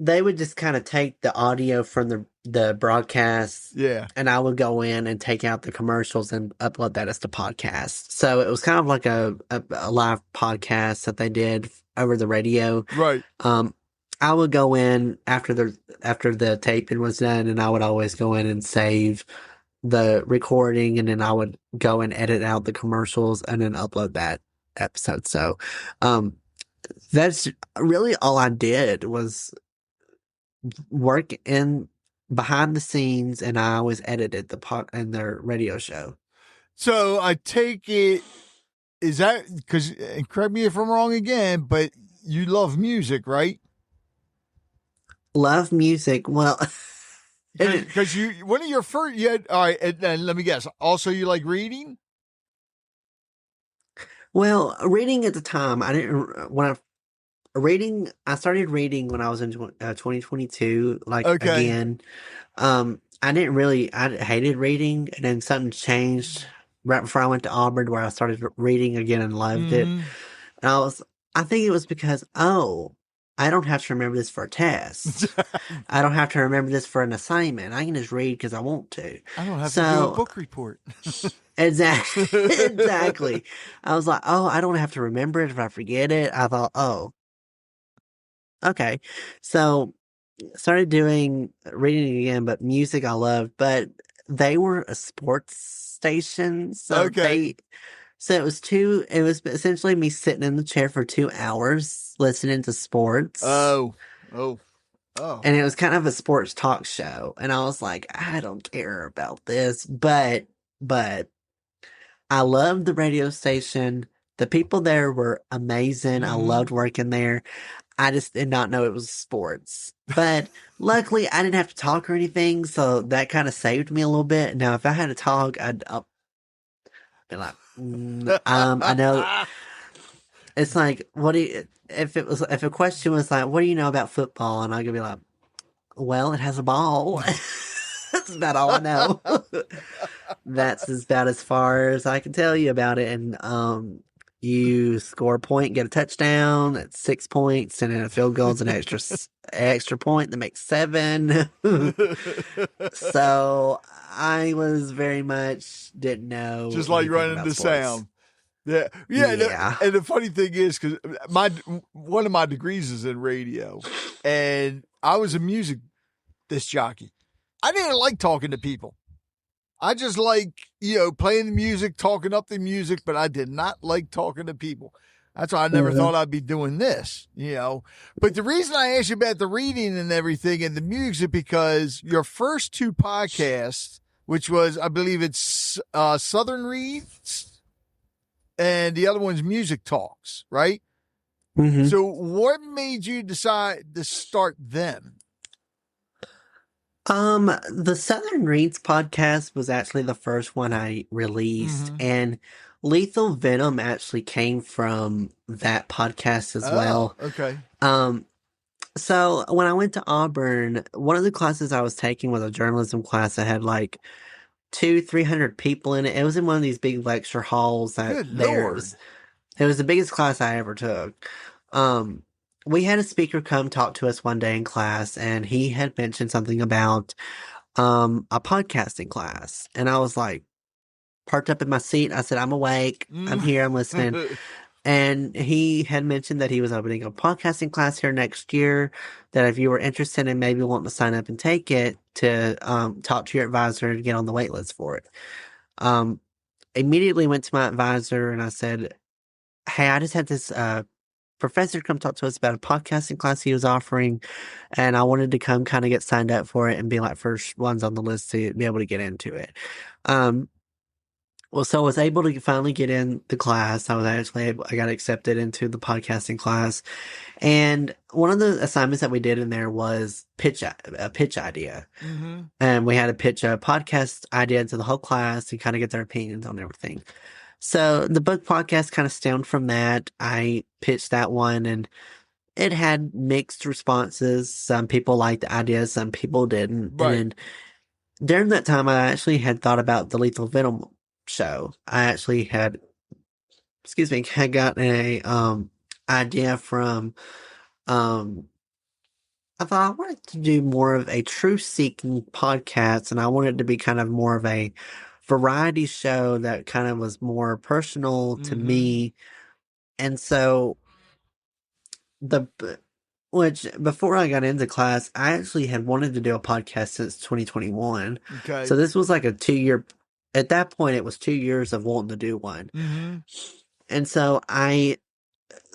They would just kind of take the audio from the broadcast. Yeah. And I would go in and take out the commercials and upload that as the podcast. So it was kind of like a live podcast that they did over the radio. Right. I would go in after the taping was done, and I would always go in and save the recording, and then I would go and edit out the commercials and then upload that episode. So, that's really all I did was work in behind the scenes, and I always edited in their radio show. So I take it, is that because, correct me if I'm wrong again, but you love music, right? Love music. Well, because one of your first, all right, and let me guess. Also, you like reading? Well, reading at the time, I started reading when I was in 2022. Like, again, I hated reading, and then something changed right before I went to Auburn, where I started reading again and loved it. And I think it was because, I don't have to remember this for a test. I don't have to remember this for an assignment. I can just read because I want to. I don't have to do a book report. Exactly. I was like, I don't have to remember it if I forget it. I thought, okay. So started reading again, but music I loved. But they were a sports station. So it was essentially me sitting in the chair for 2 hours listening to sports. Oh. And it was kind of a sports talk show. And I was like, I don't care about this. But I loved the radio station. The people there were amazing. I loved working there. I just did not know it was sports. But luckily, I didn't have to talk or anything. So that kind of saved me a little bit. Now, if I had to talk, I'd be like, I know. It's like, if a question was like, what do you know about football? And I could be like, well, it has a ball. That's about all I know. That's about as far as I can tell you about it. And you score a point, get a touchdown. It's 6 points, and then a field goal is an extra point that makes 7. So I was very much didn't know. Just like running the sound. Yeah. And the funny thing is, because one of my degrees is in radio, and I was a music disc jockey. I didn't like talking to people. I just like, playing the music, talking up the music, but I did not like talking to people. That's why I never thought I'd be doing this, But the reason I asked you about the reading and everything and the music, because your first 2 podcasts, which was, I believe it's Southern Reads, and the other one's Music Talks, right? Mm-hmm. So what made you decide to start them? The Southern Reads podcast was actually the first one I released, and Lethal Venom actually came from that podcast as well. Okay. So when I went to Auburn, one of the classes I was taking was a journalism class that had like 300 people in it. It was in one of these big lecture halls that Good Lord. It was the biggest class I ever took. We had a speaker come talk to us one day in class, and he had mentioned something about a podcasting class. And I was like, parked up in my seat. I said, I'm awake. I'm here. I'm listening. And he had mentioned that he was opening a podcasting class here next year, that if you were interested in maybe wanting to sign up and take it, to talk to your advisor to get on the wait list for it. Immediately went to my advisor and I said, hey, I just had this professor come talk to us about a podcasting class he was offering, and I wanted to come kind of get signed up for it and be like first ones on the list to be able to get into it. Well, so I was able to finally get in the class. I got accepted into the podcasting class. And one of the assignments that we did in there was a pitch idea. And we had to pitch a podcast idea to the whole class and kind of get their opinions on everything. So the book podcast kind of stemmed from that. I pitched that one and it had mixed responses. Some people liked the idea, some people didn't. Right. And during that time, I actually had thought about the Lethal Venom show. I actually had gotten a idea from I thought I wanted to do more of a truth-seeking podcast, and I wanted it to be kind of more of a variety show that kind of was more personal to me. And so which before I got into class, I actually had wanted to do a podcast since 2021. Okay. So this was like a 2-year, at that point it was 2 years of wanting to do one. And so I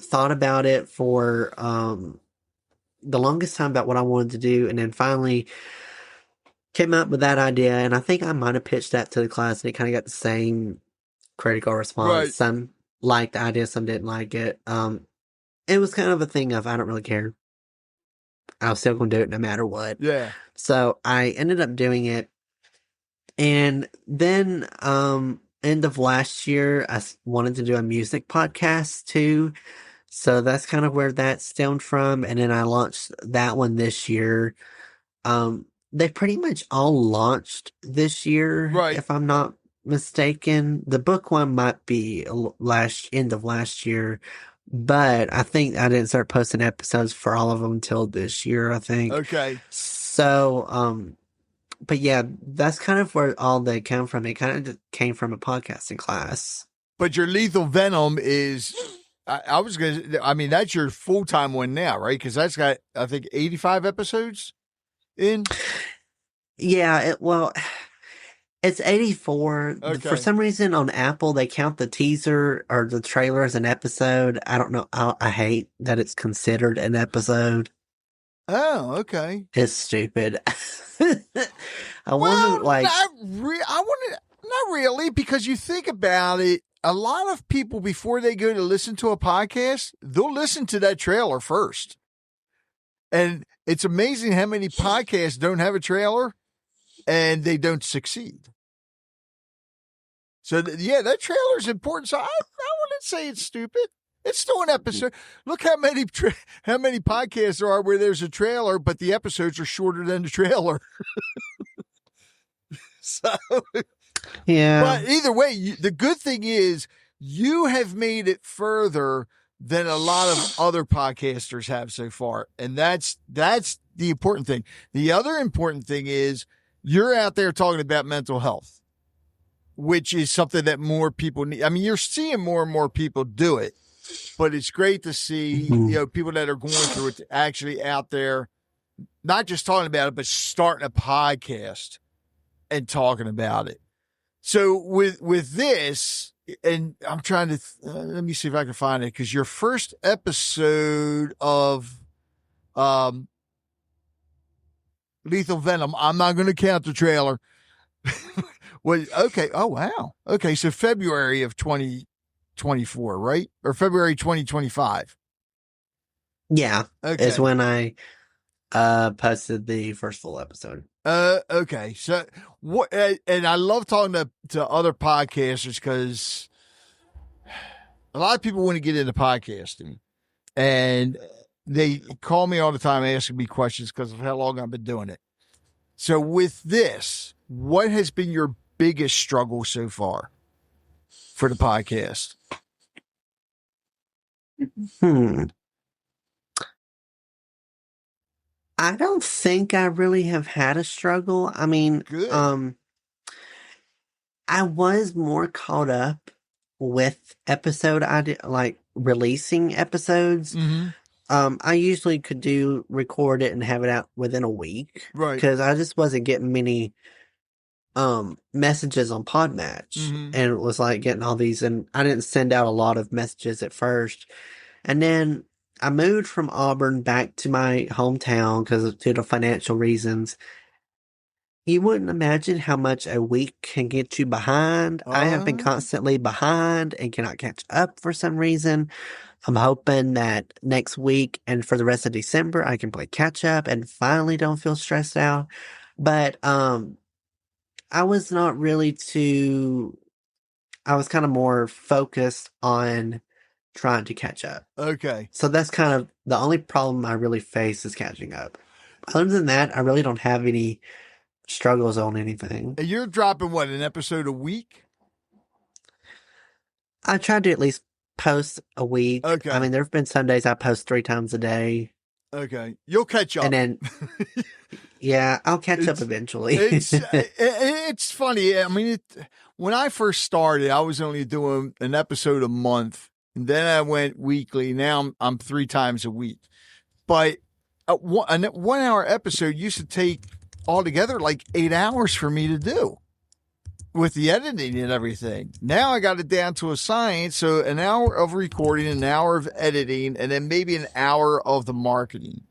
thought about it for the longest time about what I wanted to do, and then finally came up with that idea, and I think I might have pitched that to the class, and it kind of got the same critical response. Right. Some liked the idea, some didn't like it. It was kind of a thing of, I don't really care. I was still going to do it no matter what. Yeah. So I ended up doing it. And then, end of last year, I wanted to do a music podcast too. So that's kind of where that stemmed from. And then I launched that one this year. They pretty much all launched this year, Right. if I'm not mistaken. The book one might be end of last year, but I think I didn't start posting episodes for all of them until this year, I think. Okay. So, but yeah, that's kind of where all they come from. It kind of came from a podcasting class. But your Lethal Venom is, that's your full-time one now, right? Because that's got, I think, 85 episodes in. Yeah, it's 84. Okay. For some reason on Apple, they count the teaser or the trailer as an episode. I don't know. I hate that it's considered an episode. Oh, okay. It's stupid. Not really, because you think about it, a lot of people, before they go to listen to a podcast, they'll listen to that trailer first. And it's amazing how many podcasts don't have a trailer and they don't succeed. So, that trailer is important. So I wouldn't say it's stupid. It's still an episode. Look how many podcasts there are where there's a trailer, but the episodes are shorter than the trailer. So, yeah. But either way, the good thing is you have made it further than a lot of other podcasters have so far, and that's the important thing. The other important thing is you're out there talking about mental health, which is something that more people need. I mean, you're seeing more and more people do it. But it's great to see, people that are going through it actually out there, not just talking about it, but starting a podcast and talking about it. So with this, and I'm trying to, let me see if I can find it, because your first episode of Lethal Venom, I'm not going to count the trailer. Okay. Oh, wow. Okay. So February of 2024, right? Or February 2025. Yeah, Okay. is when I posted the first full episode. Okay. So what? And I love talking to other podcasters because a lot of people want to get into podcasting, and they call me all the time asking me questions because of how long I've been doing it. So with this, what has been your biggest struggle so far for the podcast? I don't think I really have had a struggle. I mean, Good. I was more caught up with like releasing episodes. Mm-hmm. I usually could record it and have it out within a week. Right. Because I just wasn't getting many messages on Podmatch. Mm-hmm. And it was like getting all these, and I didn't send out a lot of messages at first. And then I moved from Auburn back to my hometown due to financial reasons. You wouldn't imagine how much a week can get you behind. I have been constantly behind and cannot catch up for some reason. I'm hoping that next week and for the rest of December, I can play catch up and finally don't feel stressed out. But I was not really I was kind of more focused on trying to catch up. Okay. So that's kind of the only problem I really face is catching up. Other than that, I really don't have any struggles on anything. You're dropping what, an episode a week? I try to at least post a week. Okay. I mean, there have been some days I post 3 times a day. Okay. You'll catch up. And then, yeah, I'll catch up eventually. It's funny. I mean, when I first started, I was only doing an episode a month. And then I went weekly. Now I'm 3 times a week. But a 1 hour episode used to take altogether like 8 hours for me to do with the editing and everything. Now I got it down to a science. So an hour of recording, an hour of editing, and then maybe an hour of the marketing.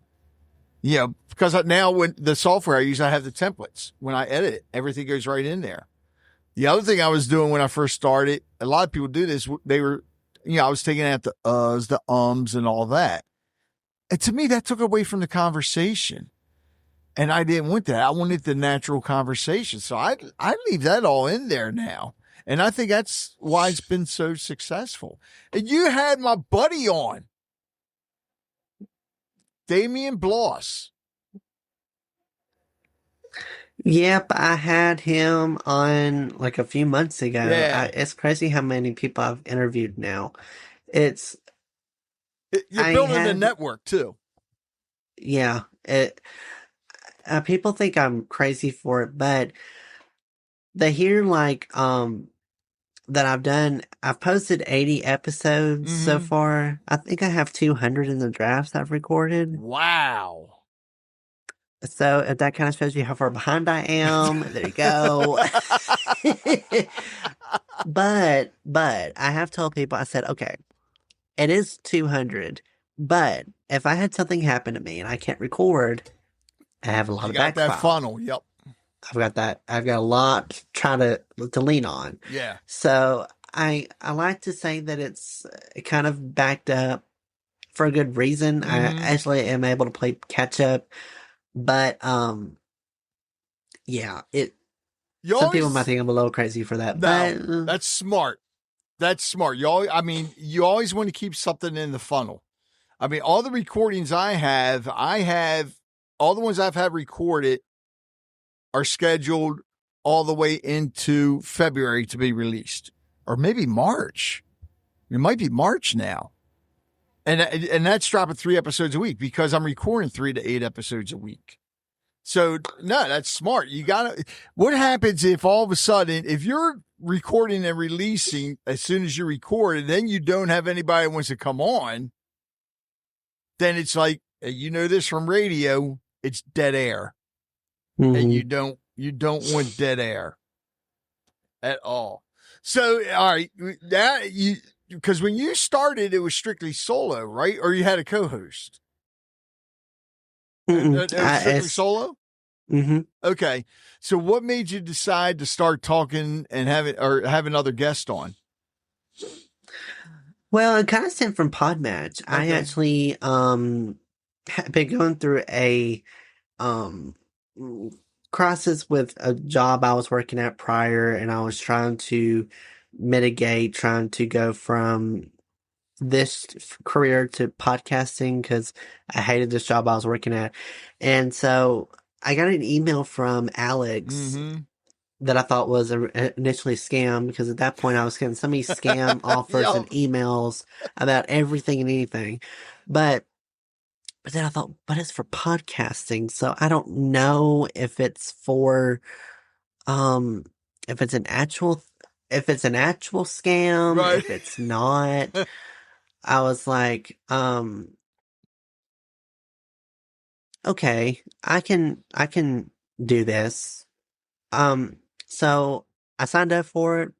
Yeah, because now when the software I use, I have the templates. When I edit it, everything goes right in there. The other thing I was doing when I first started, a lot of people do this. They were, I was taking out the uhs, the ums, and all that. And to me, that took away from the conversation. And I didn't want that. I wanted the natural conversation. So I leave that all in there now. And I think that's why it's been so successful. And you had my buddy on, Damian Bloss. Yep, I had him on like a few months ago. Yeah. It's crazy how many people I've interviewed now. You're building a network too. Yeah. People think I'm crazy for it, but they hear like that I've posted 80 episodes so far. I think I have 200 in the drafts I've recorded. Wow. So if that kind of shows you how far behind I am, there you go. But I have told people, I said, okay, it is 200, but if I had something happen to me and I can't record, I have a lot of backfire. That funnel, yep. I've got that. I've got a lot to try to lean on. Yeah. So I like to say that it's kind of backed up for a good reason. I actually am able to play catch up, but yeah, some people might think I'm a little crazy for that. No, but that's smart. That's smart. You always want to keep something in the funnel. I mean, all the recordings I have all the ones I've had recorded are scheduled all the way into February to be released, or maybe March. It might be March now. And that's dropping 3 episodes a week because I'm recording 3 to 8 episodes a week. So no, that's smart. What happens if all of a sudden, if you're recording and releasing as soon as you record and then you don't have anybody that wants to come on, then it's like, this from radio, it's dead air. And you don't want dead air at all. So, all right, because when you started, it was strictly solo, right? Or you had a co-host? It was strictly solo? Mm-hmm. Okay. So what made you decide to start talking and having other guests on? Well, it kind of stemmed from Podmatch. I Okay. actually had been going through a um crisis with a job I was working at prior, and I was trying to mitigate, trying to go from this career to podcasting because I hated this job I was working at. And so I got an email from Alex Mm-hmm. that I thought was initially a scam, because at that point I was getting so many scam offers and emails about everything and anything. But then I thought, but it's for podcasting, so I don't know if it's for um if it's an actual scam, Right. if it's not. I was like, okay, I can do this. So I signed up for it.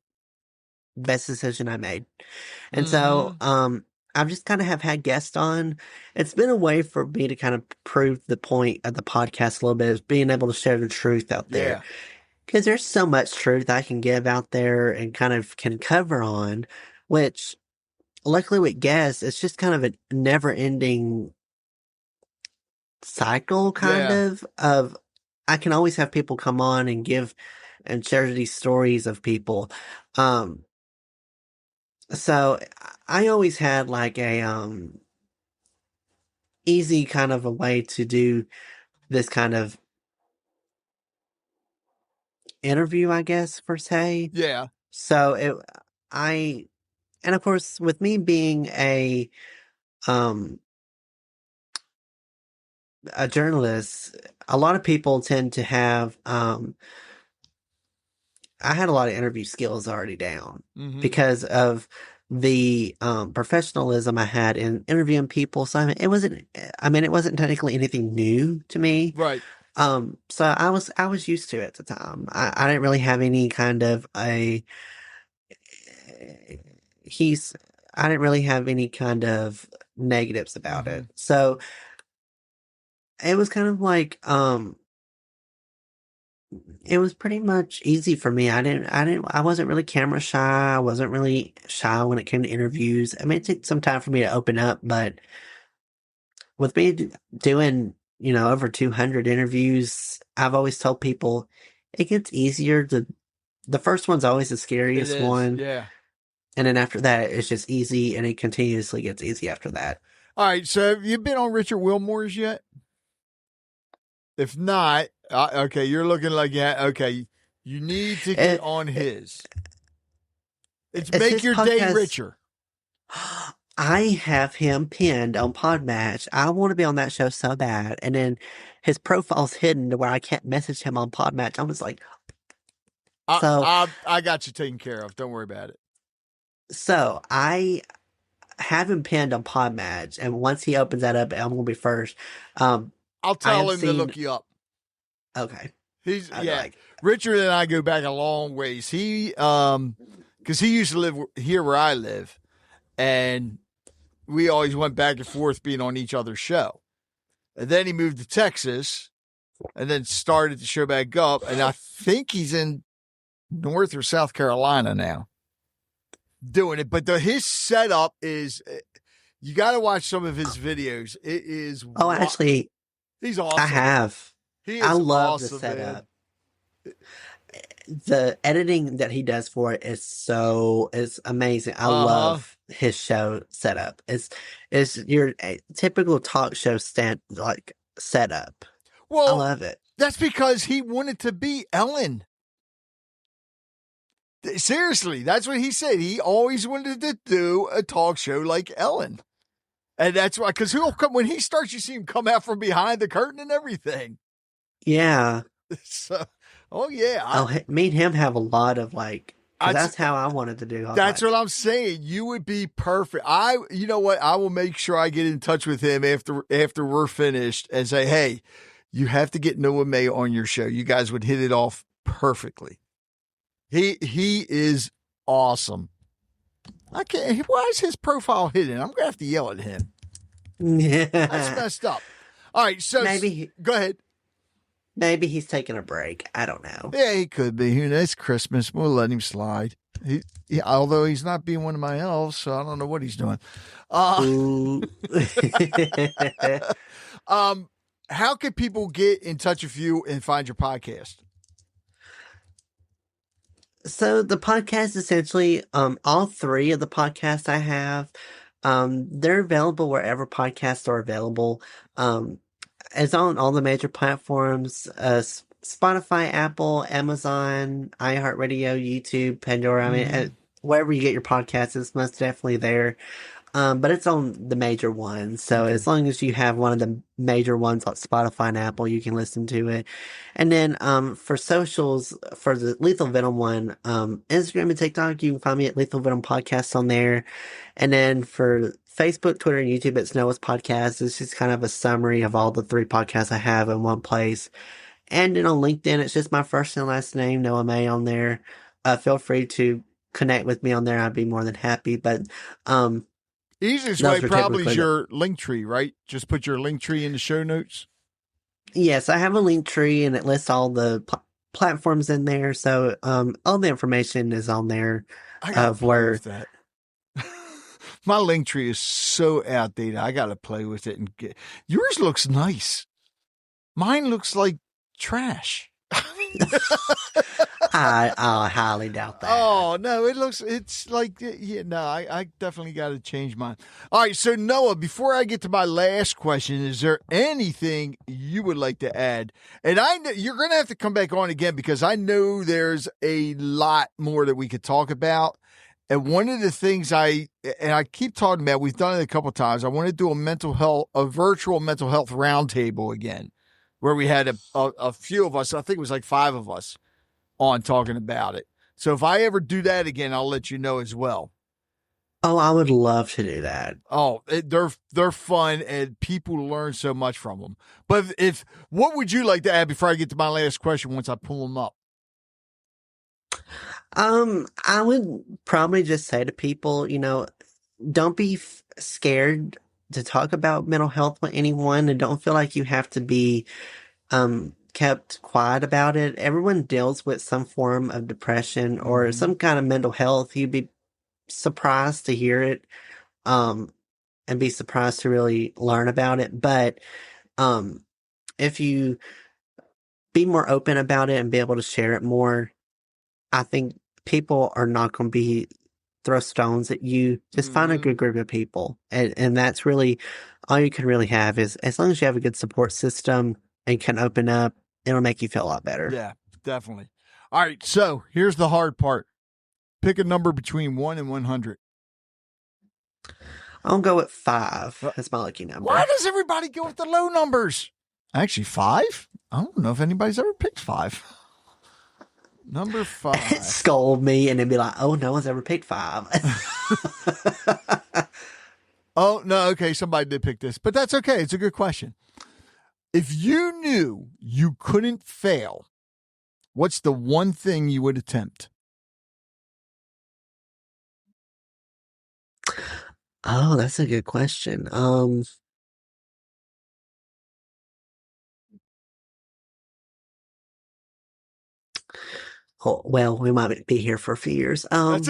Best decision I made. And so, Mm-hmm. I've just kind of have had guests on. It's been a way for me to kind of prove the point of the podcast a little bit, is being able to share the truth out there. Yeah. Because there's so much truth I can give out there and kind of can cover on, which luckily with guests, it's just kind of a never ending cycle, kind Yeah. of I can always have people come on and give and share these stories of people. Um, so I always had like a easy kind of a way to do this kind of interview, I guess, per se. Yeah. So I, and of course, with me being um, a journalist, a lot of people tend to have, I had a lot of interview skills already down Mm-hmm. because of the professionalism I had in interviewing people. So it wasn't technically anything new to me. Right. So I was used to it at the time. I didn't really have any kind of he's, I didn't really have any kind of negatives about Mm-hmm. it. So it was kind of like, it was pretty much easy for me. I wasn't really camera shy. I wasn't really shy when it came to interviews. I mean, it took some time for me to open up, but with me doing, over 200 interviews, I've always told people it gets easier. The first one's always the It scariest is. one. Yeah. And then after that, it's just easy, and it continuously gets easy after that. All right. So have you been on Richard Wilmore's yet? If not, okay, you're looking like, yeah, okay, you need to get on his. It's Make his Your Day podcast. Richer. I have him pinned on Podmatch. I want to be on that show so bad. And then his profile's hidden to where I can't message him on Podmatch. I was like, I got you taken care of. Don't worry about it. So I have him pinned on Podmatch, and once he opens that up, I'm going to be first. I'll tell him to look you up. Okay. He's Richard and I go back a long ways. He because he used to live here where I live, and we always went back and forth being on each other's show. And then he moved to Texas, and then started the show back up. And I think he's in North or South Carolina now doing it. But his setup is, you got to watch some of his videos. It is. Oh, actually, he's awesome. I have. I love the setup. Man. The editing that he does for it is amazing. I love his show setup. It's your typical talk show setup. Well, I love it. That's because he wanted to be Ellen. Seriously, that's what he said. He always wanted to do a talk show like Ellen. And that's why, because he'll come, when he starts, you see him come out from behind the curtain and everything. Yeah. So, me and him have a lot of that's how I wanted to do. That's what I'm saying. You would be perfect. You know what? I will make sure I get in touch with him after we're finished and say, hey, you have to get Noah May on your show. You guys would hit it off perfectly. He is awesome. I can't. Why is his profile hidden? I'm gonna have to yell at him. Yeah, that's messed up. All right, so go ahead. Maybe he's taking a break. I don't know. Yeah, he could be. Who knows? It's Christmas. We'll let him slide. Although he's not being one of my elves, so I don't know what he's doing. How can people get in touch with you and find your podcast? So the podcast, essentially, all three of the podcasts I have, they're available wherever podcasts are available. It's on all the major platforms, Spotify, Apple, Amazon, iHeartRadio, YouTube, Pandora. I mean, wherever you get your podcasts, it's most definitely there. But it's on the major ones. So as long as you have one of the major ones like Spotify and Apple, you can listen to it. And then for socials, for the Lethal Venom one, Instagram and TikTok, you can find me at Lethal Venom Podcast on there. And then for Facebook, Twitter, and YouTube, it's Noah's Podcast. It's just kind of a summary of all the three podcasts I have in one place. And then on LinkedIn, it's just my first and last name, Noah May, on there. Feel free to connect with me on there. I'd be more than happy. But easiest way probably is your link tree, right? Just put your link tree in the show notes. Yes, I have a link tree, and it lists all the platforms in there. So all the information is on there of where that. My link tree is so outdated. I got to play with it and get. Yours looks nice. Mine looks like trash. I highly doubt that. Oh, no, it's like, I definitely got to change mine. All right, so Noah, before I get to my last question, is there anything you would like to add? And I know you're going to have to come back on again because I know there's a lot more that we could talk about. And one of the things I keep talking about, we've done it a couple of times, I want to do a virtual mental health roundtable again, where we had a few of us, I think it was like 5 of us, on talking about it. So if I ever do that again, I'll let you know as well. Oh, I would love to do that. Oh, they're fun and people learn so much from them. But what would you like to add before I get to my last question once I pull them up? I would probably just say to people, don't be scared to talk about mental health with anyone, and don't feel like you have to be kept quiet about it. Everyone deals with some form of depression or some kind of mental health. You'd be surprised to hear it, and be surprised to really learn about it. But if you be more open about it and be able to share it more, I think people are not going to throw stones at you. Just find a good group of people. And that's really all you can really have is, as long as you have a good support system and can open up, it'll make you feel a lot better. Yeah, definitely. All right. So here's the hard part. Pick a number between 1 and 100. I'll go with 5. That's my lucky number. Why does everybody go with the low numbers? Actually, 5? I don't know if anybody's ever picked 5. Number 5. Scold me and then be like, oh, no one's ever picked 5. Oh, no. Okay. Somebody did pick this, but that's okay. It's a good question. If you knew you couldn't fail, what's the one thing you would attempt? Oh, that's a good question. Well, we might be here for a few years. That's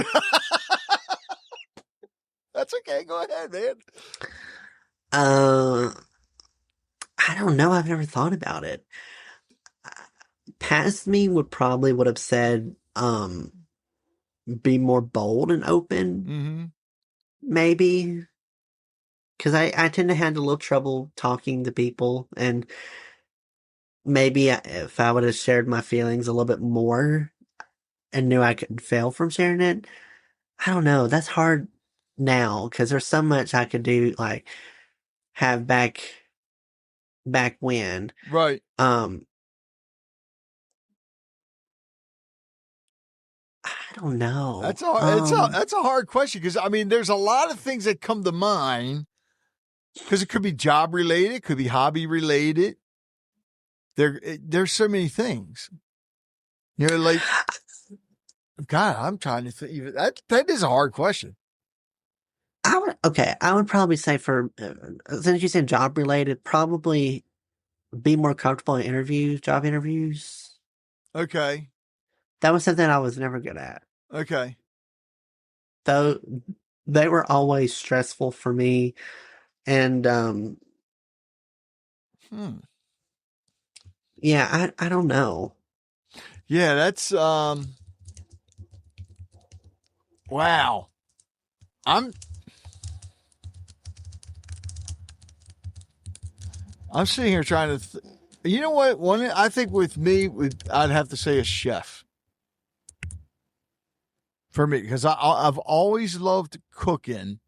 okay. Go ahead, man. I don't know. I've never thought about it. Past me would have said, be more bold and open, maybe. Because I tend to have a little trouble talking to people, and maybe if I would have shared my feelings a little bit more and knew I could fail from sharing it, I don't know. That's hard now because there's so much I could do, like have back when. Right. I don't know. That's a hard question because I mean, there's a lot of things that come to mind because it could be job related, it could be hobby related. There's so many things. Like, God, I'm trying to think. That is a hard question. I would probably say since you said job related, probably be more comfortable in job interviews. Okay. That was something I was never good at. Okay. though they were always stressful for me. And yeah, I don't know. Yeah, that's wow. I'm sitting here trying to you know what? I think with me, I'd have to say a chef for me, because I've always loved cooking.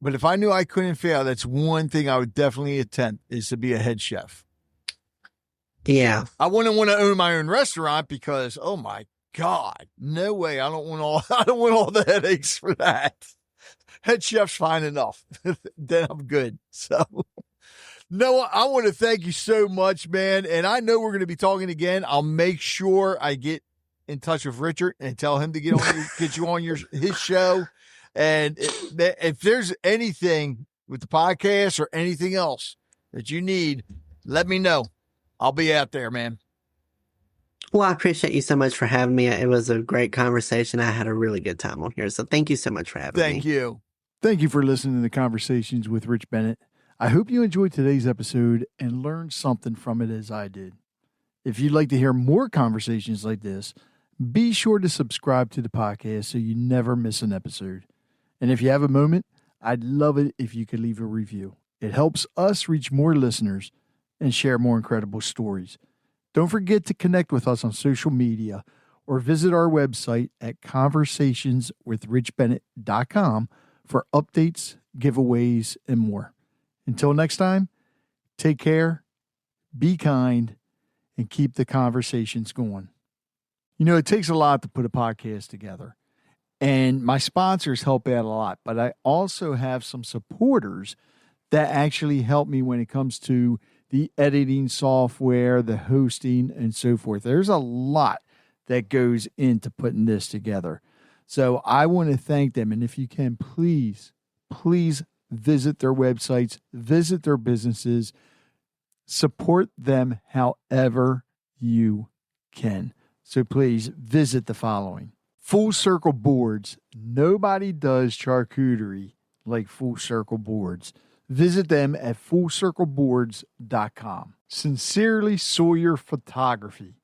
But if I knew I couldn't fail, that's one thing I would definitely attempt, is to be a head chef. Yeah. I wouldn't want to own my own restaurant because, oh my God, no way. I don't want all the headaches for that. Head chef's fine enough. Then I'm good. So, Noah, I want to thank you so much, man. And I know we're going to be talking again. I'll make sure I get in touch with Richard and tell him to get you on his show. And if there's anything with the podcast or anything else that you need, let me know. I'll be out there, man. Well, I appreciate you so much for having me. It was a great conversation. I had a really good time on here. So thank you so much for having me. Thank you. Thank you for listening to Conversations with Rich Bennett. I hope you enjoyed today's episode and learned something from it as I did. If you'd like to hear more conversations like this, be sure to subscribe to the podcast so you never miss an episode. And if you have a moment, I'd love it if you could leave a review. It helps us reach more listeners and share more incredible stories. Don't forget to connect with us on social media or visit our website at conversationswithrichbennett.com for updates, giveaways, and more. Until next time, take care, be kind, and keep the conversations going. You know, it takes a lot to put a podcast together. And my sponsors help out a lot, but I also have some supporters that actually help me when it comes to the editing software, the hosting, and so forth. There's a lot that goes into putting this together. So I want to thank them. And if you can, please visit their websites, visit their businesses, support them however you can. So please visit the following. Full Circle Boards. Nobody does charcuterie like Full Circle Boards. Visit them at fullcircleboards.com. Sincerely Sawyer Photography.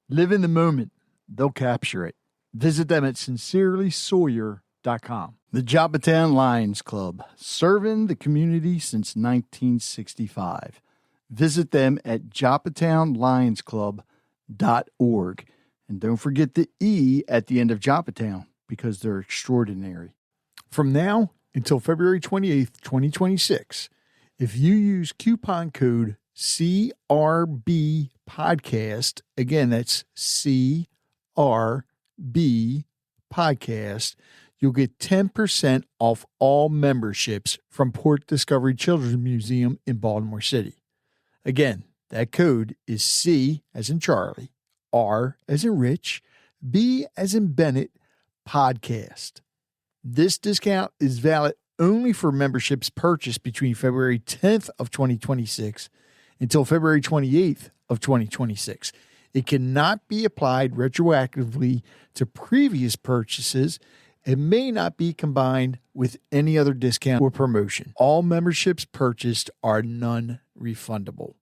Live in the moment. They'll capture it. Visit them at sincerelysawyer.com. The Joppatown Lions Club. Serving the community since 1965. Visit them at joppatownlionsclub.org. And don't forget the E at the end of Joppatown, because they're extraordinary. From now until February 28th, 2026, if you use coupon code CRB Podcast, again, that's CRB Podcast, you'll get 10% off all memberships from Port Discovery Children's Museum in Baltimore City. Again, that code is C as in Charlie, R as in Rich, B as in Bennett, Podcast. This discount is valid only for memberships purchased between February 10th of 2026 until February 28th of 2026. It cannot be applied retroactively to previous purchases and may not be combined with any other discount or promotion. All memberships purchased are non-refundable.